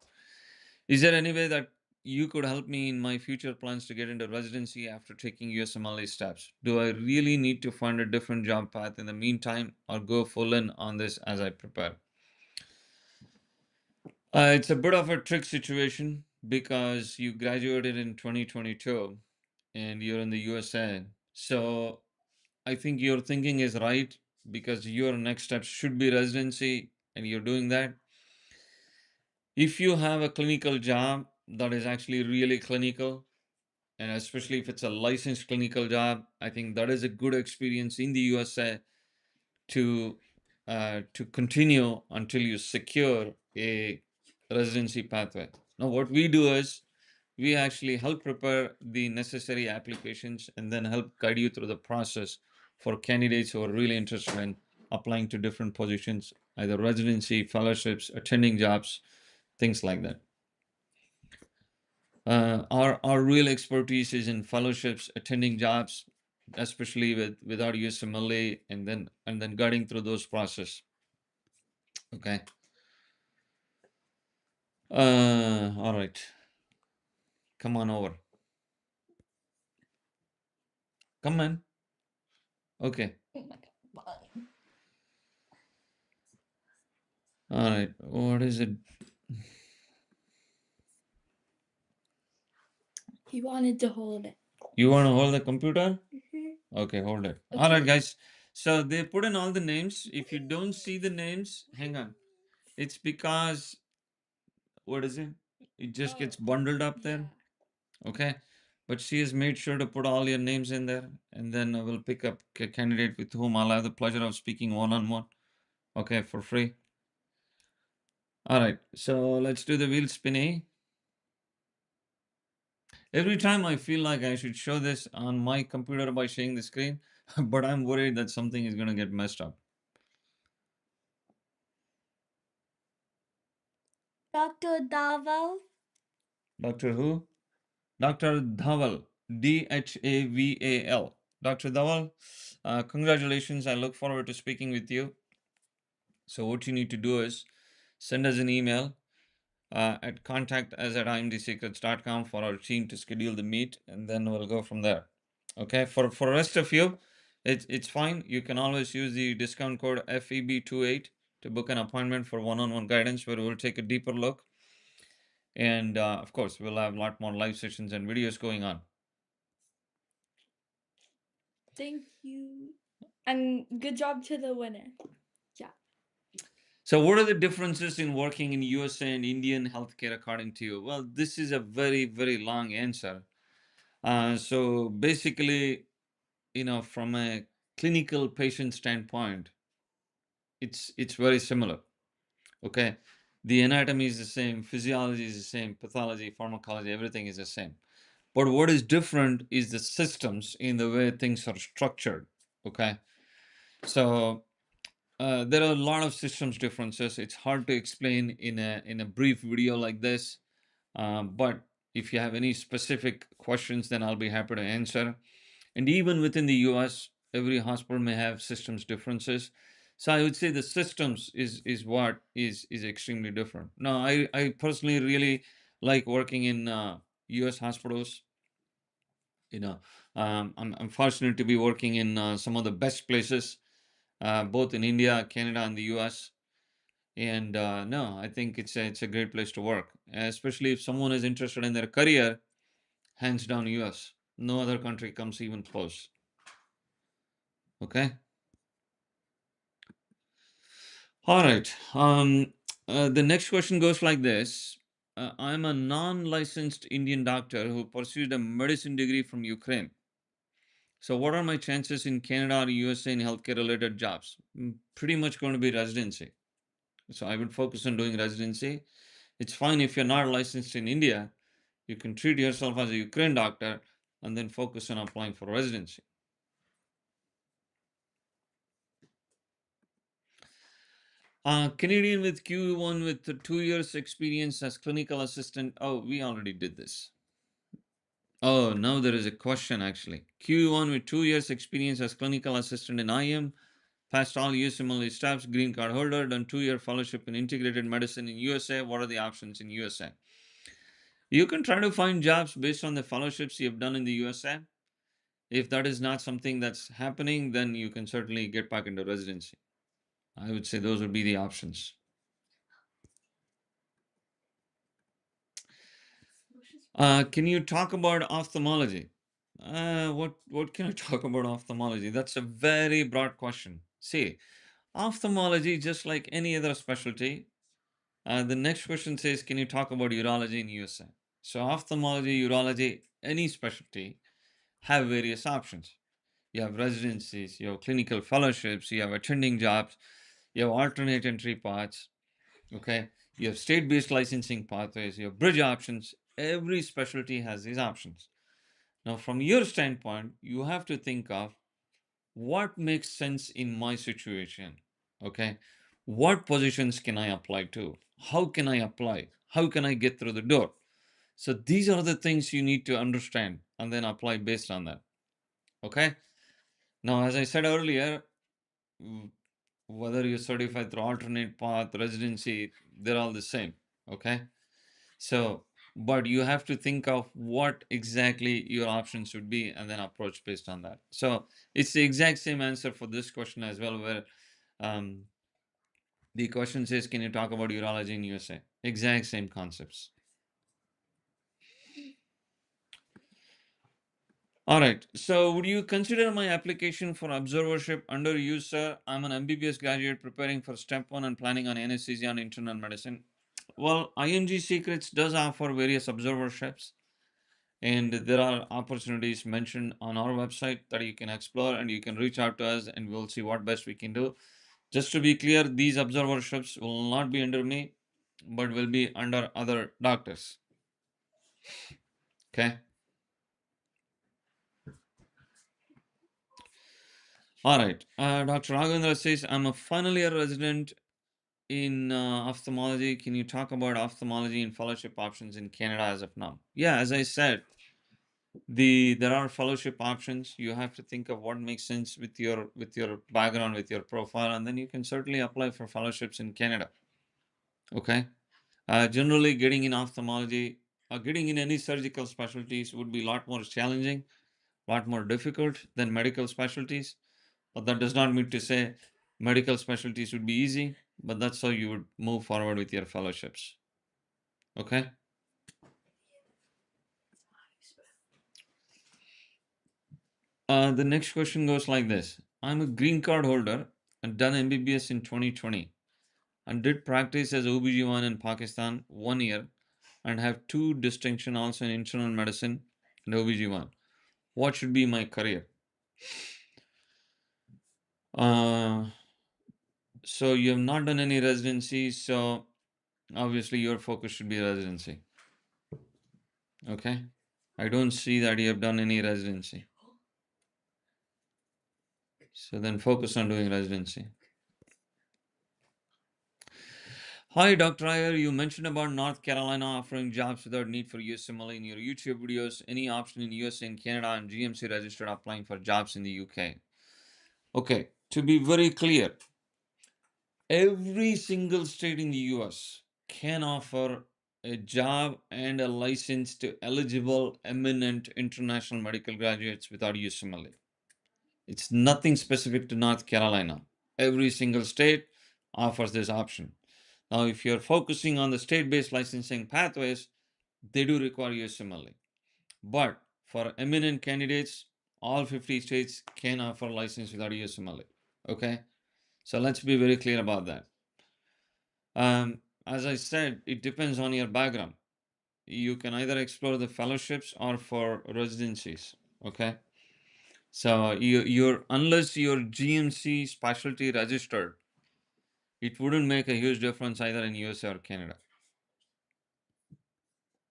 Is there any way that you could help me in my future plans to get into residency after taking USMLE steps? Do I really need to find a different job path in the meantime or go full in on this as I prepare? It's a bit of a trick situation because you graduated in 2022 and you're in the USA. So I think your thinking is right because your next step should be residency and you're doing that. If you have a clinical job that is actually really clinical, and especially if it's a licensed clinical job, I think that is a good experience in the USA to continue until you secure a residency pathway. Now, what we do is we actually help prepare the necessary applications and then help guide you through the process for candidates who are really interested in applying to different positions, either residency, fellowships, attending jobs, things like that. Our real expertise is in fellowships, attending jobs, especially with our USMLE, and then guiding through those process. Okay. All right. Come on over. Come on. Okay. All right. What is it?
He wanted to hold it.
You want to hold the computer? Okay, hold it. All right, guys. So they put in all the names. If you don't see the names, hang on. It's because, what is it? It just gets bundled up there. Okay. But she has made sure to put all your names in there. And then I will pick up a candidate with whom I'll have the pleasure of speaking one on one. Okay, for free. All right. So let's do the wheel spinning. Every time I feel like I should show this on my computer by sharing the screen, but I'm worried that something is going to get messed up.
Dr. Daval.
Doctor who? Dr. Dhaval, Dhaval. Dr. Dhaval, congratulations. I look forward to speaking with you. So, what you need to do is send us an email at contact@imdsecrets.com for our team to schedule the meet, and then we'll go from there. Okay, for rest of you, It's fine. You can always use the discount code FEB28 to book an appointment for one-on-one guidance where we'll take a deeper look. And of course, we'll have a lot more live sessions and videos going on.
Thank you. And good job to the winner. Yeah.
So, what are the differences in working in USA and Indian healthcare according to you? Well, this is a very, very long answer. So, basically, from a clinical patient standpoint, it's very similar. Okay, the anatomy is the same, physiology is the same, pathology, pharmacology, everything is the same. But what is different is the systems in the way things are structured. Okay, so there are a lot of systems differences. It's hard to explain in a brief video like this. But if you have any specific questions, then I'll be happy to answer. And even within the US, every hospital may have systems differences. So I would say the systems is what is extremely different. Now, I personally really like working in US hospitals. You know, I'm fortunate to be working in some of the best places, both in India, Canada, and the US. And no, I think it's a great place to work, especially if someone is interested in their career. Hands down, US. No other country comes even close. Okay. All right. The next question goes like this. I'm a non-licensed Indian doctor who pursued a medicine degree from Ukraine. So, what are my chances in Canada or USA in healthcare-related jobs? Pretty much going to be residency. So, I would focus on doing residency. It's fine if you're not licensed in India. You can treat yourself as a Ukraine doctor and then focus on applying for residency. Canadian with Q1 with 2 years experience as clinical assistant. Oh, we already did this. Oh, now there is a question actually. Q1 with 2 years experience as clinical assistant in IM, passed all USMLE steps, green card holder, done 2 year fellowship in integrated medicine in USA. What are the options in USA? You can try to find jobs based on the fellowships you've done in the USA. If that is not something that's happening, then you can certainly get back into residency. I would say those would be the options. Can you talk about ophthalmology? What can I talk about ophthalmology? That's a very broad question. See, ophthalmology, just like any other specialty. The next question says, can you talk about urology in USA? So ophthalmology, urology, any specialty have various options. You have residencies, you have clinical fellowships, you have attending jobs, you have alternate entry paths, okay? You have state-based licensing pathways, you have bridge options. Every specialty has these options. Now, from your standpoint, you have to think of what makes sense in my situation. Okay. What positions can I apply to? How can I apply? How can I get through the door? So, these are the things you need to understand and then apply based on that. Okay. Now, as I said earlier, whether you're certified through alternate path, residency, they're all the same. Okay. So, but you have to think of what exactly your options should be and then approach based on that. So, it's the exact same answer for this question as well, where um, the question says, can you talk about urology in USA? Exact same concepts. All right. So, would you consider my application for observership under you, sir? I'm an MBBS graduate preparing for step one and planning on anesthesia and internal medicine. Well, IMG Secrets does offer various observerships. And there are opportunities mentioned on our website that you can explore and you can reach out to us and we'll see what best we can do. Just to be clear, these observerships will not be under me, but will be under other doctors. Okay. All right. Dr. Raghavendra says, I'm a final year resident in ophthalmology. Can you talk about ophthalmology and fellowship options in Canada as of now? Yeah, as I said, there are fellowship options. You have to think of what makes sense with your background, with your profile, and then you can certainly apply for fellowships in Canada. Okay. Generally, getting in ophthalmology or getting in any surgical specialties would be a lot more challenging, a lot more difficult than medical specialties. But that does not mean to say medical specialties would be easy, but that's how you would move forward with your fellowships. Okay? The next question goes like this. I'm a green card holder and done MBBS in 2020 and did practice as OBGYN in Pakistan 1 year and have two distinction also in internal medicine and OBGYN. What should be my career? Uh, so you have not done any residency, so obviously your focus should be residency. Okay? I don't see that you have done any residency. So then focus on doing residency. Hi, Dr. Iyer. You mentioned about North Carolina offering jobs without need for USMLE in your YouTube videos. Any option in USA and Canada and GMC registered applying for jobs in the UK? Okay, to be very clear, every single state in the US can offer a job and a license to eligible eminent international medical graduates without USMLE. It's nothing specific to North Carolina. Every single state offers this option. Now, if you're focusing on the state-based licensing pathways, they do require USMLE. But for eminent candidates, all 50 states can offer license without USMLE. Okay? So let's be very clear about that. As I said, it depends on your background. You can either explore the fellowships or for residencies. Okay? So you're unless you're GMC specialty registered, it wouldn't make a huge difference either in USA or Canada.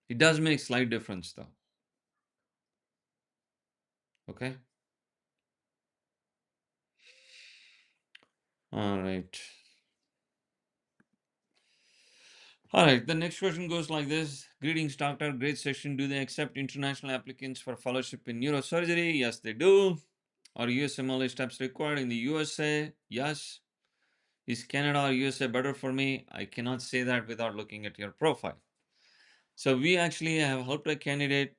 It does make slight difference though. Okay. All right. All right. The next question goes like this. Greetings, doctor. Great session. Do they accept international applicants for fellowship in neurosurgery? Yes, they do. Are USMLE steps required in the USA? Yes. Is Canada or USA better for me? I cannot say that without looking at your profile. So we actually have helped a candidate.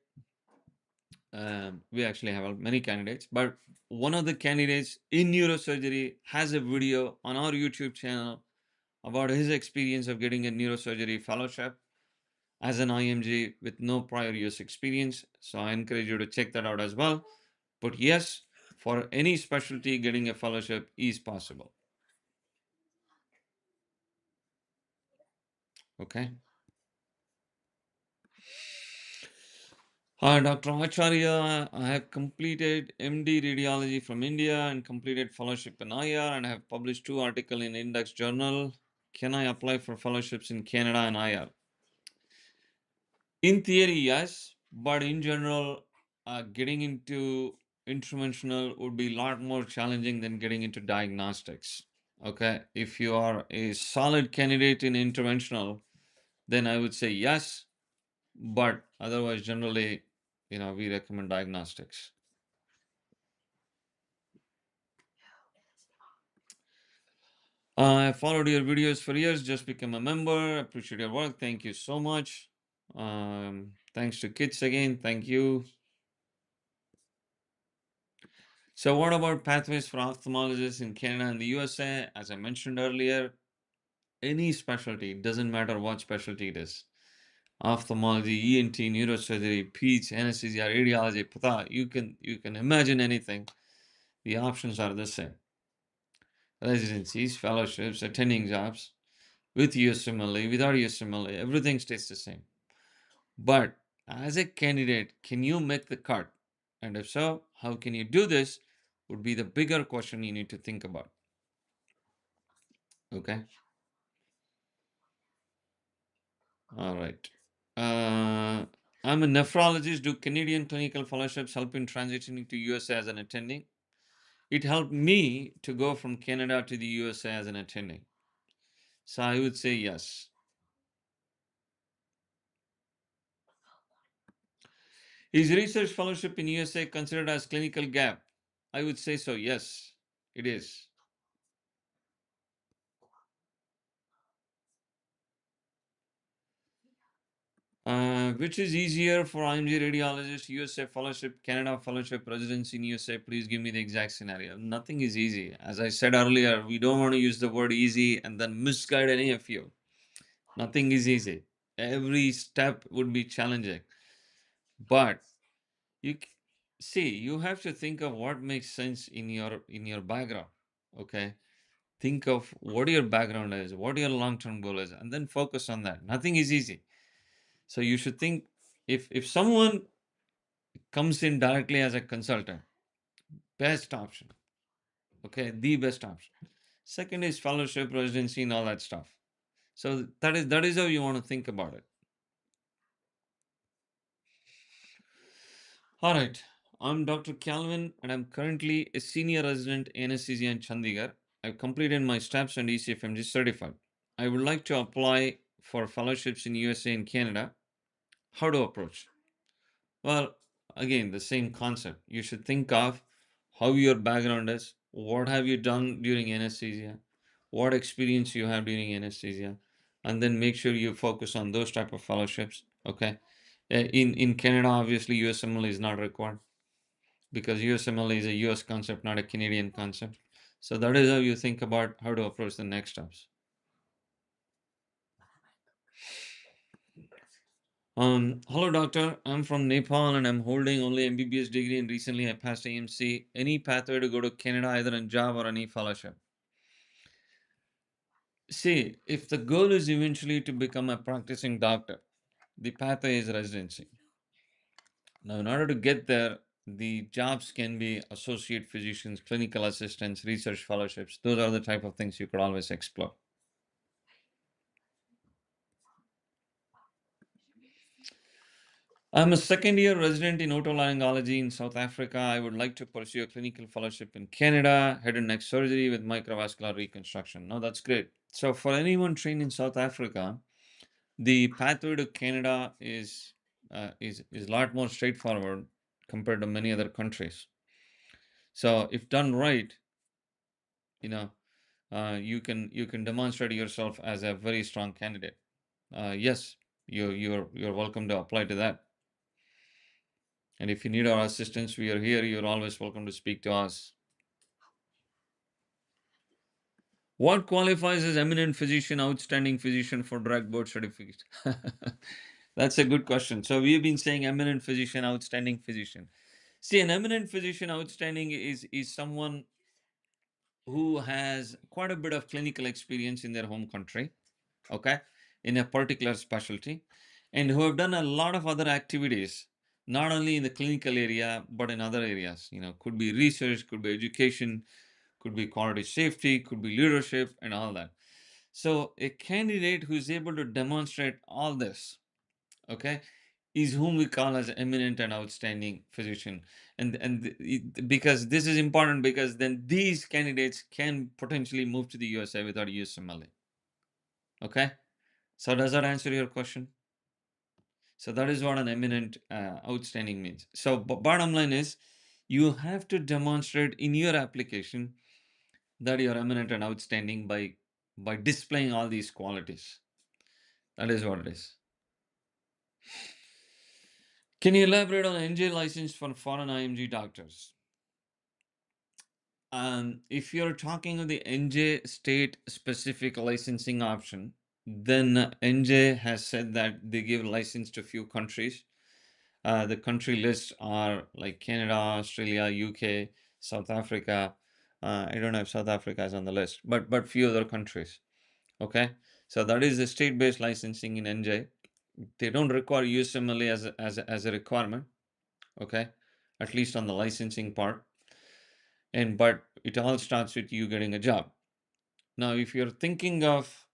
We actually have many candidates, but one of the candidates in neurosurgery has a video on our YouTube channel about his experience of getting a neurosurgery fellowship as an IMG with no prior US experience. So I encourage you to check that out as well. But yes, for any specialty, getting a fellowship is possible. Okay. Hi, Dr. Acharya. I have completed MD radiology from India and completed fellowship in IR and have published 2 articles in Index Journal. Can I apply for fellowships in Canada and IR? In theory, yes, but in general, getting into interventional would be a lot more challenging than getting into diagnostics. Okay, if you are a solid candidate in interventional, then I would say yes, but otherwise, generally, we recommend diagnostics. I followed your videos for years, just become a member. Appreciate your work. Thank you so much. Thanks to kids again. Thank you. So, what about pathways for ophthalmologists in Canada and the USA? As I mentioned earlier, any specialty, doesn't matter what specialty it is, ophthalmology, ENT, neurosurgery, peds, anesthesia, radiology, patha, you can imagine anything. The options are the same. Residencies, fellowships, attending jobs with USMLE, without USMLE, everything stays the same. But as a candidate, can you make the cut? And if so, how can you do this? Would be the bigger question you need to think about. Okay. All right. I'm a nephrologist. Do Canadian clinical fellowships help in transitioning to USA as an attending? It helped me to go from Canada to the USA as an attending. So I would say yes. Is research fellowship in USA considered as clinical gap? I would say so. Yes, it is. Which is easier for IMG radiologist, USA fellowship, Canada fellowship, residency in USA? Please give me the exact scenario. Nothing is easy. As I said earlier, we don't want to use the word easy and then misguide any of you. Nothing is easy. Every step would be challenging. But you see, you have to think of what makes sense in your background. Okay, think of what your background is, what your long-term goal is, and then focus on that. Nothing is easy. So you should think, if someone comes in directly as a consultant, best option. Okay, the best option. Second is fellowship, residency, and all that stuff. So that is how you want to think about it. All right. I'm Dr. Calvin, and I'm currently a senior resident anesthesia in Chandigarh. I've completed my STAPS and ECFMG certified. I would like to apply for fellowships in USA and Canada. How to approach? Well, again, the same concept. You should think of how your background is, what have you done during anesthesia, what experience you have during anesthesia, and then make sure you focus on those type of fellowships. Okay. In Canada, obviously, USMLE is not required because USMLE is a US concept, not a Canadian concept. So that is how you think about how to approach the next steps. Hello doctor, I'm from Nepal and I'm holding only MBBS degree and recently I passed AMC. Any pathway to go to Canada either in job or any fellowship? See, if the goal is eventually to become a practicing doctor, the pathway is residency. Now, in order to get there, the jobs can be associate physicians, clinical assistants, research fellowships. Those are the type of things you could always explore. I'm a second year resident in otolaryngology in South Africa. I would like to pursue a clinical fellowship in Canada, head and neck surgery with microvascular reconstruction. Now, that's great. So, for anyone trained in South Africa, the pathway to Canada is a lot more straightforward compared to many other countries. So, if done right, you know, you can demonstrate yourself as a very strong candidate. Yes, you're welcome to apply to that. And if you need our assistance, we are here. You're always welcome to speak to us. What qualifies as eminent physician, outstanding physician for drug board certificate? That's a good question. So we've been saying eminent physician, outstanding physician. See, an eminent physician, outstanding is someone who has quite a bit of clinical experience in their home country, okay, in a particular specialty, and who have done a lot of other activities, not only in the clinical area, but in other areas. Could be research, could be education, could be quality safety, could be leadership, and all that. So, a candidate who is able to demonstrate all this, okay, is whom we call as eminent and outstanding physician. Because this is important, because then these candidates can potentially move to the USA without USMLE. Okay, so does that answer your question? So that is what an eminent outstanding means. So bottom line is, you have to demonstrate in your application that you're eminent and outstanding by displaying all these qualities. That is what it is. Can you elaborate on NJ license for foreign IMG doctors? If you're talking of the NJ state specific licensing option, then NJ has said that they give license to few countries. The country lists are like Canada, Australia, UK, South Africa. I don't know if South Africa is on the list, but few other countries. Okay, so that is the state-based licensing in NJ. They don't require USMLE as a requirement. Okay, at least on the licensing part. But it all starts with you getting a job. Now, if you're thinking of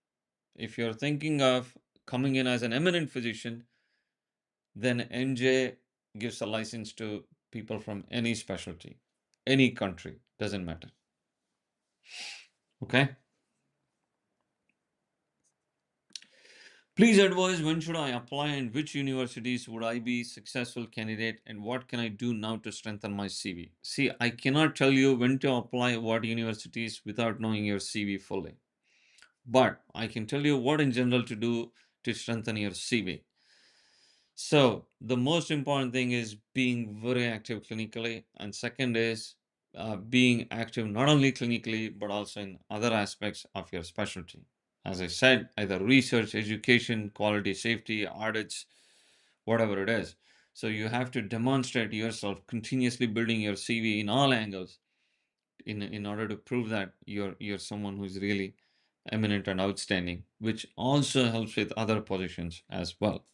coming in as an eminent physician, then NJ gives a license to people from any specialty, any country, doesn't matter. Okay. Please advise, when should I apply and which universities would I be successful candidate, and what can I do now to strengthen my CV? See, I cannot tell you when to apply what universities without knowing your CV fully. But I can tell you what in general to do to strengthen your CV. So the most important thing is being very active clinically, and second is being active not only clinically but also in other aspects of your specialty. As I said, either research, education, quality, safety, audits, whatever it is. So you have to demonstrate yourself, continuously building your CV in all angles in order to prove that you're someone who's really eminent and outstanding, which also helps with other positions as well.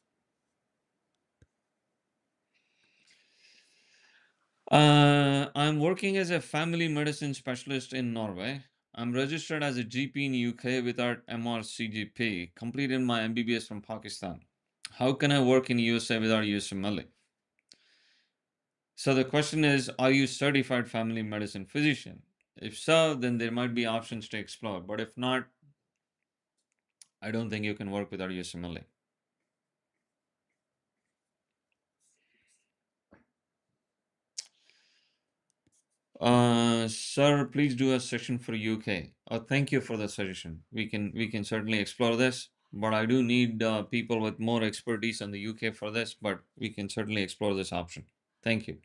I'm working as a family medicine specialist in Norway. I'm registered as a GP in UK without MRCGP. Completed my MBBS from Pakistan. How can I work in USA without USMLE? So the question is, are you certified family medicine physician? If so, then there might be options to explore. But if not, I don't think you can work without USMLE. Sir, please do a session for UK. Thank you for the suggestion. We can certainly explore this, but I do need people with more expertise in the UK for this. But we can certainly explore this option. Thank you.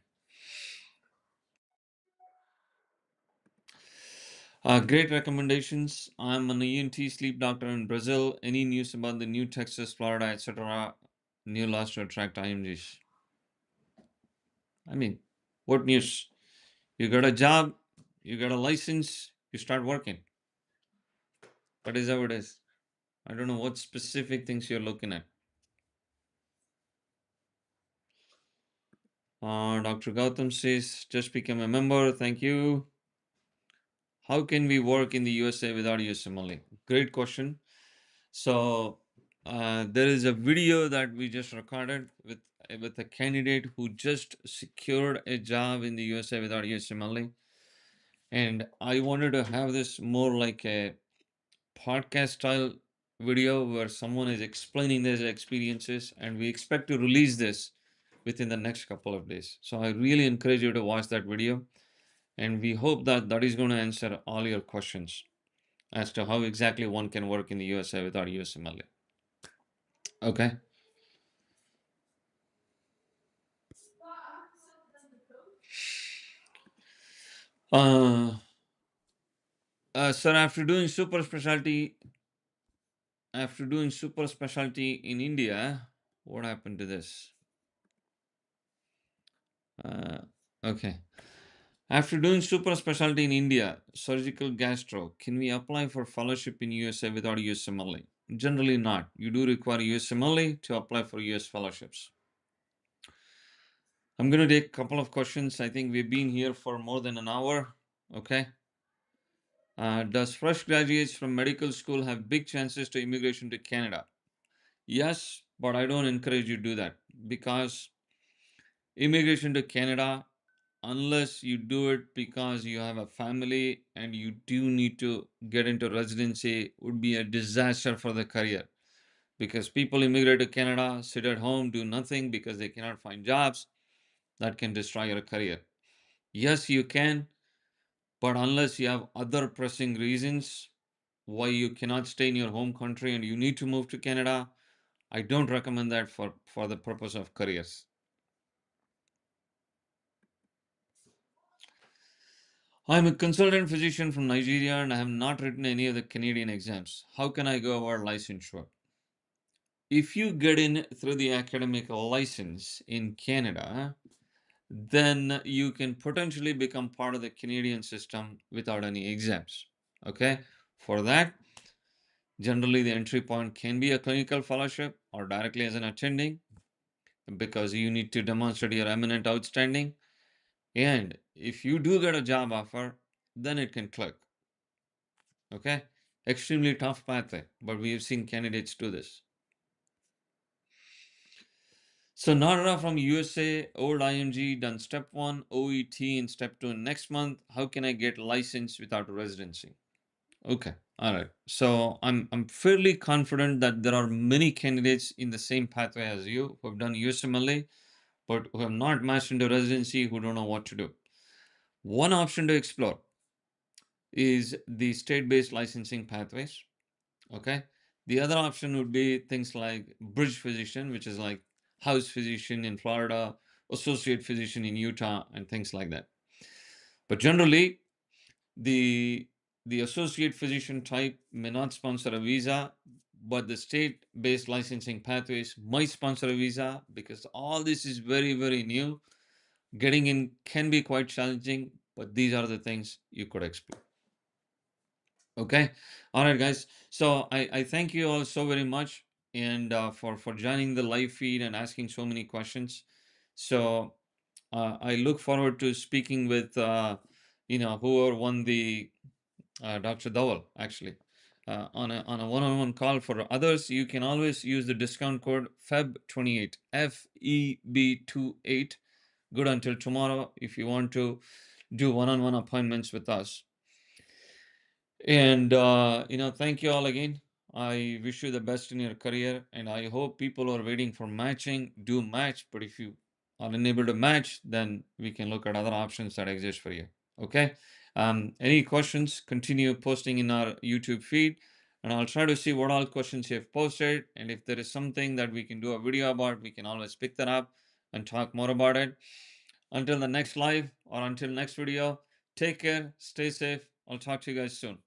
Great recommendations. I'm an ENT sleep doctor in Brazil. Any news about the new Texas, Florida, etc. new laws to attract IMGs? I mean, what news? You got a job, you got a license, you start working. What is how it is? I don't know what specific things you're looking at. Dr. Gautam says, just become a member. Thank you. How can we work in the USA without USMLE? Great question. So there is a video that we just recorded with a candidate who just secured a job in the USA without USMLE, and I wanted to have this more like a podcast style video where someone is explaining their experiences, and we expect to release this within the next couple of days. So I really encourage you to watch that video, and we hope that that is going to answer all your questions as to how exactly one can work in the USA without USMLE. Okay. Uh, Sir, after doing super specialty in India, what happened to this? Uh, okay. After doing super specialty in India, surgical gastro, can we apply for fellowship in USA without USMLE? Generally not. You do require USMLE to apply for US fellowships. I'm going to take a couple of questions. I think we've been here for more than an hour. Okay. Does fresh graduates from medical school have big chances to immigration to Canada? Yes, but I don't encourage you to do that because immigration to Canada, unless you do it because you have a family and you do need to get into residency, would be a disaster for the career. Because people immigrate to Canada, sit at home, do nothing because they cannot find jobs, that can destroy your career. Yes, you can, but unless you have other pressing reasons why you cannot stay in your home country and you need to move to Canada, I don't recommend that for the purpose of careers. I'm a consultant physician from Nigeria and I have not written any of the Canadian exams. How can I go about licensure? If you get in through the academic license in Canada, then you can potentially become part of the Canadian system without any exams. Okay? For that, generally the entry point can be a clinical fellowship or directly as an attending because you need to demonstrate your eminent outstanding. And if you do get a job offer, then it can click. Okay? Extremely tough pathway, but we have seen candidates do this. So Nara from USA, old IMG, done step 1, OET in step 2 next month. How can I get licensed without residency? Okay, all right. So I'm fairly confident that there are many candidates in the same pathway as you who have done USMLE, but who have not matched into residency, who don't know what to do. One option to explore is the state-based licensing pathways. Okay. The other option would be things like bridge physician, which is like house physician in Florida, associate physician in Utah, and things like that. But generally, the the associate physician type may not sponsor a visa, but the state-based licensing pathways might sponsor a visa because all this is very, very new. Getting in can be quite challenging, but these are the things you could explore. Okay. All right, guys. So I thank you all so very much and for joining the live feed and asking so many questions. So I look forward to speaking with whoever won the Dr. Dawal actually on a one-on-one call. For others, you can always use the discount code FEB28 FEB28. Good until tomorrow if you want to do one-on-one appointments with us. And thank you all again. I wish you the best in your career, and I hope people who are waiting for matching do match. But if you are unable to match, then we can look at other options that exist for you. Okay. Any questions? Continue posting in our YouTube feed, and I'll try to see what all questions you have posted. And if there is something that we can do a video about, we can always pick that up and talk more about it. Until the next live or until next video, take care, stay safe. I'll talk to you guys soon.